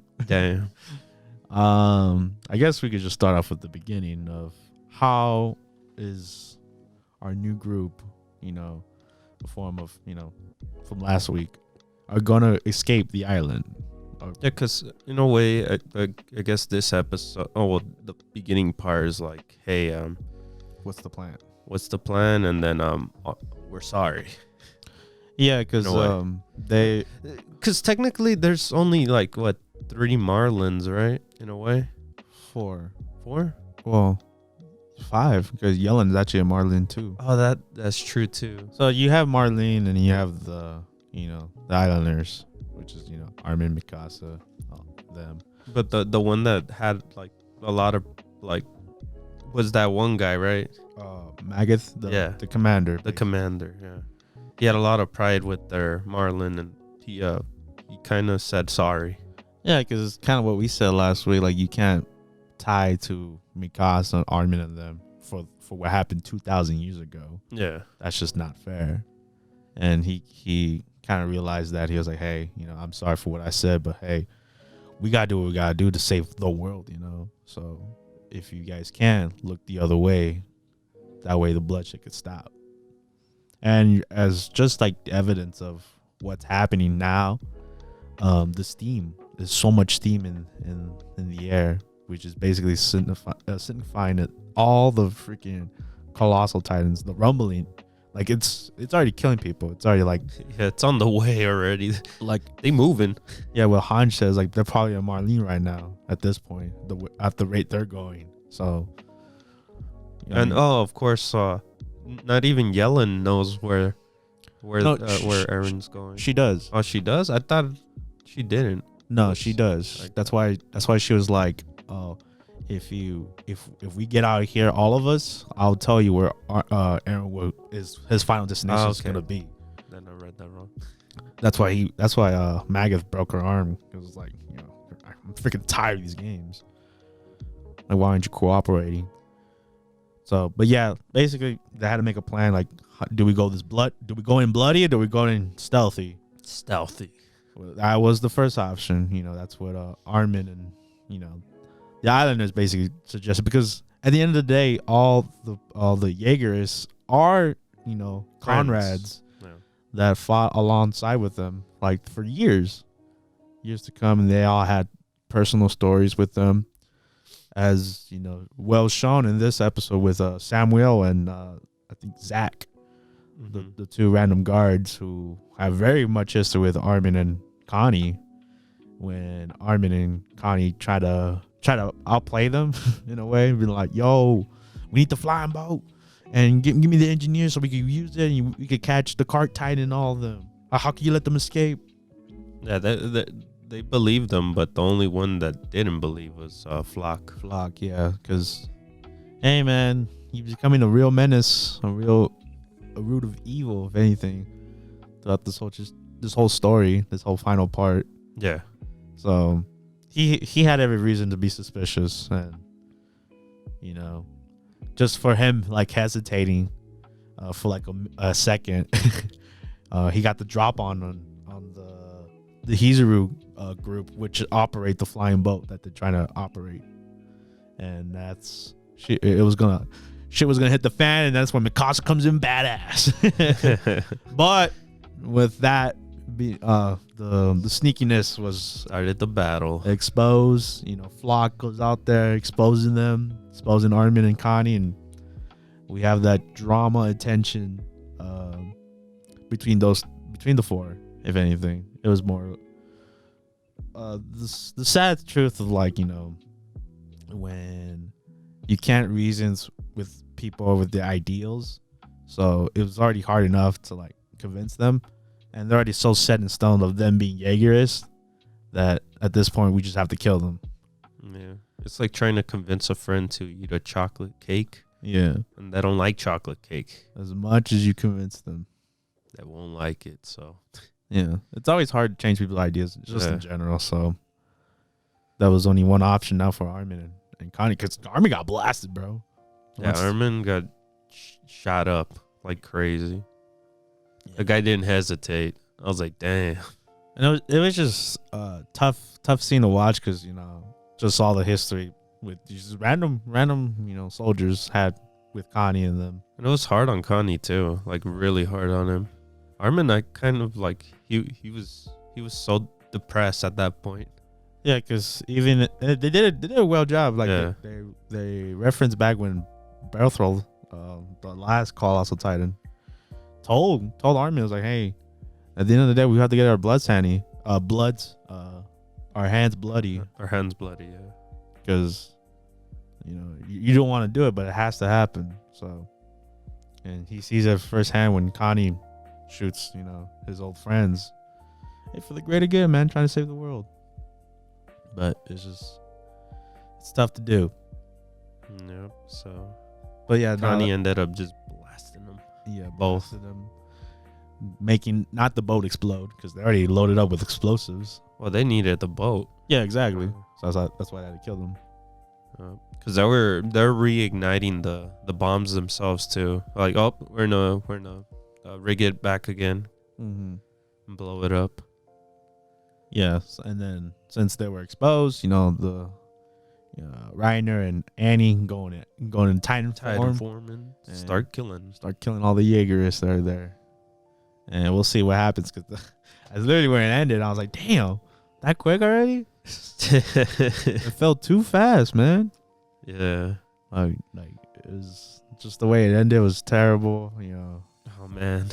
I guess we could just start off with the beginning of how is our new group, you know, the form of, you know, from last week, are gonna escape the island. Yeah, because in a way, I guess this episode, the beginning part is like, hey, what's the plan? What's the plan? And then we're sorry. Yeah, because because technically there's only like 3 Marlins, right? In a way, 4. Well, 5 because Yellen's actually a Marlin too. Oh, that's true too. So you have Marlene, and you have the Islanders, which is Armin, Mikasa, them. But the one that had like a lot of like was that one guy, right? Magath, the commander. The commander, yeah. He had a lot of pride with their Marlin, and he kind of said sorry. Yeah, because it's kind of what we said last week. Like, you can't tie to Mikasa and Armin and them for what happened 2,000 years ago. Yeah, that's just not fair. And he kind of realized that. He was like, hey, I'm sorry for what I said, but hey, we gotta do what we gotta do to save the world, So if you guys can look the other way, that way the bloodshed could stop. And as just like evidence of what's happening now, the steam, there's so much steam in the air, which is basically signifying that all the freaking colossal titans, the rumbling, like it's already killing people. It's already like, yeah, it's on the way already. Like they moving. Yeah, well, Hanj says like they're probably on Marlene right now at this point, at the rate they're going. So, and of course, not even Yellen knows where Erin's going. She does. Oh, she does? I thought she didn't. No, she does. Like, that's why she was like, oh, if we get out of here, all of us, I'll tell you where Eren is his final destination is gonna be. Then I read that wrong. That's why Magath broke her arm. It was like, I'm freaking tired of these games. Like, why aren't you cooperating? So, but yeah, basically they had to make a plan. Like, do we go in bloody, or do we go in stealthy? Stealthy. Well, that was the first option. That's what Armin and the Islanders basically suggested, because at the end of the day, all the Jaegers are comrades that fought alongside with them like for years to come, and they all had personal stories with them, as well shown in this episode with Samuel and I think Zach, the 2 random guards who have very much history with Armin and Connie, when Armin and Connie try to outplay them in a way, be like, yo, we need the flying boat and give me the engineer so we can use it and we could catch the cart titan and all of them. How can you let them escape? Yeah, they believed them, but the only one that didn't believe was Flock. Flock, yeah, because hey man, he's becoming a real menace, a root of evil, if anything, throughout this whole this whole story, this whole final part. Yeah. So he had every reason to be suspicious, and you know, just for him like hesitating for like a second, he got the drop on the Hizuru group, which operate the flying boat that they're trying to operate, and that's shit was gonna hit the fan, and that's when Mikasa comes in badass. But with that, the sneakiness was Started the battle. exposed. You know, Flock goes out there exposing Armin and Connie, and we have that drama and tension between the four. If anything, it was more the sad truth of, like, you know, when you can't reason with people with their ideals. So it was already hard enough to like convince them, and they're already so set in stone of them being Jaegerists that at this point we just have to kill them. Yeah. It's like trying to convince a friend to eat a chocolate cake. Yeah. And they don't like chocolate cake. As much as you convince them. They won't like it, so. Yeah. It's always hard to change people's ideas just Yeah. in general. So that was only one option now for Armin and Connie, because Armin got blasted, bro. Yeah, Armin got shot up like crazy. Yeah. The guy didn't hesitate. I was like, damn. And it was just tough scene to watch, because, you know, just all the history with these random, you know, soldiers had with Connie and them. And it was hard on Connie too, like really hard on him. Armin, I kind of like he was so depressed at that point. Yeah, because even they did a well job. Like, yeah. they referenced back when Berthold, the last Call Out Titan, told Armin, was like, hey, at the end of the day, we have to get our our hands bloody. Our hands bloody, yeah. Because, you know, you don't want to do it, but it has to happen. So, and he sees it firsthand when Connie shoots, you know, his old friends. Hey, for the greater good, man, trying to save the world. But it's tough to do. Yep. So, but yeah, Connie ended up just blasting them. Yeah, both of them, making not the boat explode, because they already loaded up with explosives. Well, they needed the boat. Yeah, exactly. So that's why I had to kill them. Because they're reigniting the bombs themselves too. Like, oh, we're gonna rig it back again, and blow it up. Yes, and then since they were exposed, you know, the Reiner and Annie going in Titan form and start killing all the Jaegerists that are there, and we'll see what happens. Because that's literally where it ended. I was like, damn, that quick already? It felt too fast, man. Yeah, like it was just the way it ended was terrible. You know. Oh man,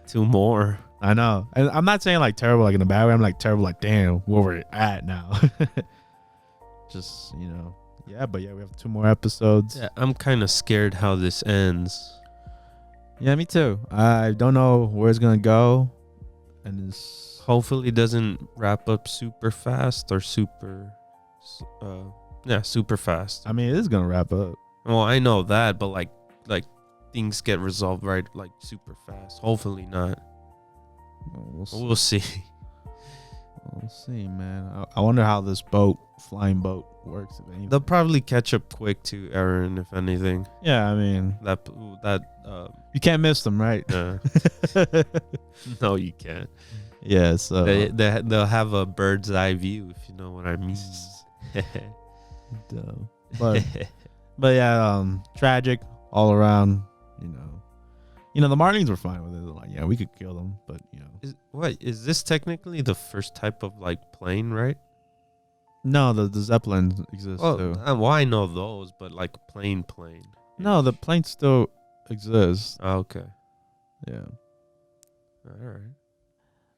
2 more. I know. And I'm not saying like terrible like in a bad way. I'm like terrible like, damn, where we're at now. Just, you know. Yeah, but yeah, we have 2 more episodes. Yeah, I'm kind of scared how this ends. Yeah, me too. I don't know where it's gonna go, and hopefully it doesn't wrap up super fast or super fast. I mean, it is gonna wrap up. Well, I know that, but like things get resolved right like super fast. Hopefully not. We'll see. We'll see, man. I wonder how this flying boat works. If anything. They'll probably catch up quick to Eren, if anything. Yeah, I mean that you can't miss them, right? No, you can't. Yeah, so they'll have a bird's eye view, if you know what I mean. But yeah, tragic all around. You know, the Marlins were fine with it. They're like, yeah, we could kill them, but you know, is this technically the first type of like plane, right? No, the Zeppelin exists too. Well, I know those, but like plane. No, the plane still exists. Oh, okay. Yeah. All right.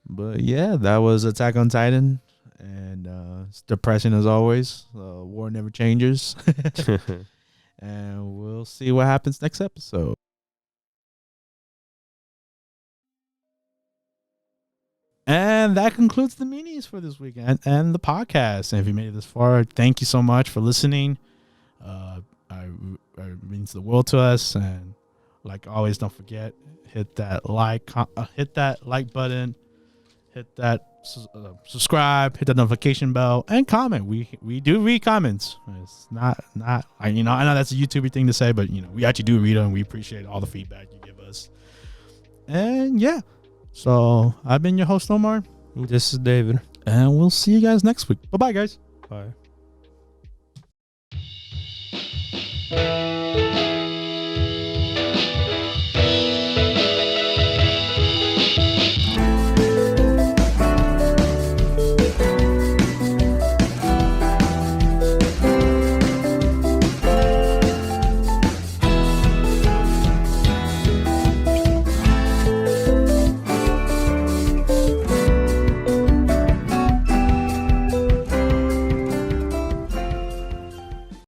But yeah, that was Attack on Titan, and it's depressing as always. War never changes, and we'll see what happens next episode. And that concludes the minis for this weekend and the podcast. And if you made it this far, thank you so much for listening. It means the world to us. And like always, don't forget, hit that like button, hit that subscribe, hit that notification bell, and comment. We do read comments. It's not I know that's a YouTuber thing to say, but we actually do read them, and we appreciate all the feedback you give us. And yeah, so I've been your host Omar. This is David, and we'll see you guys next week. Bye guys. Bye.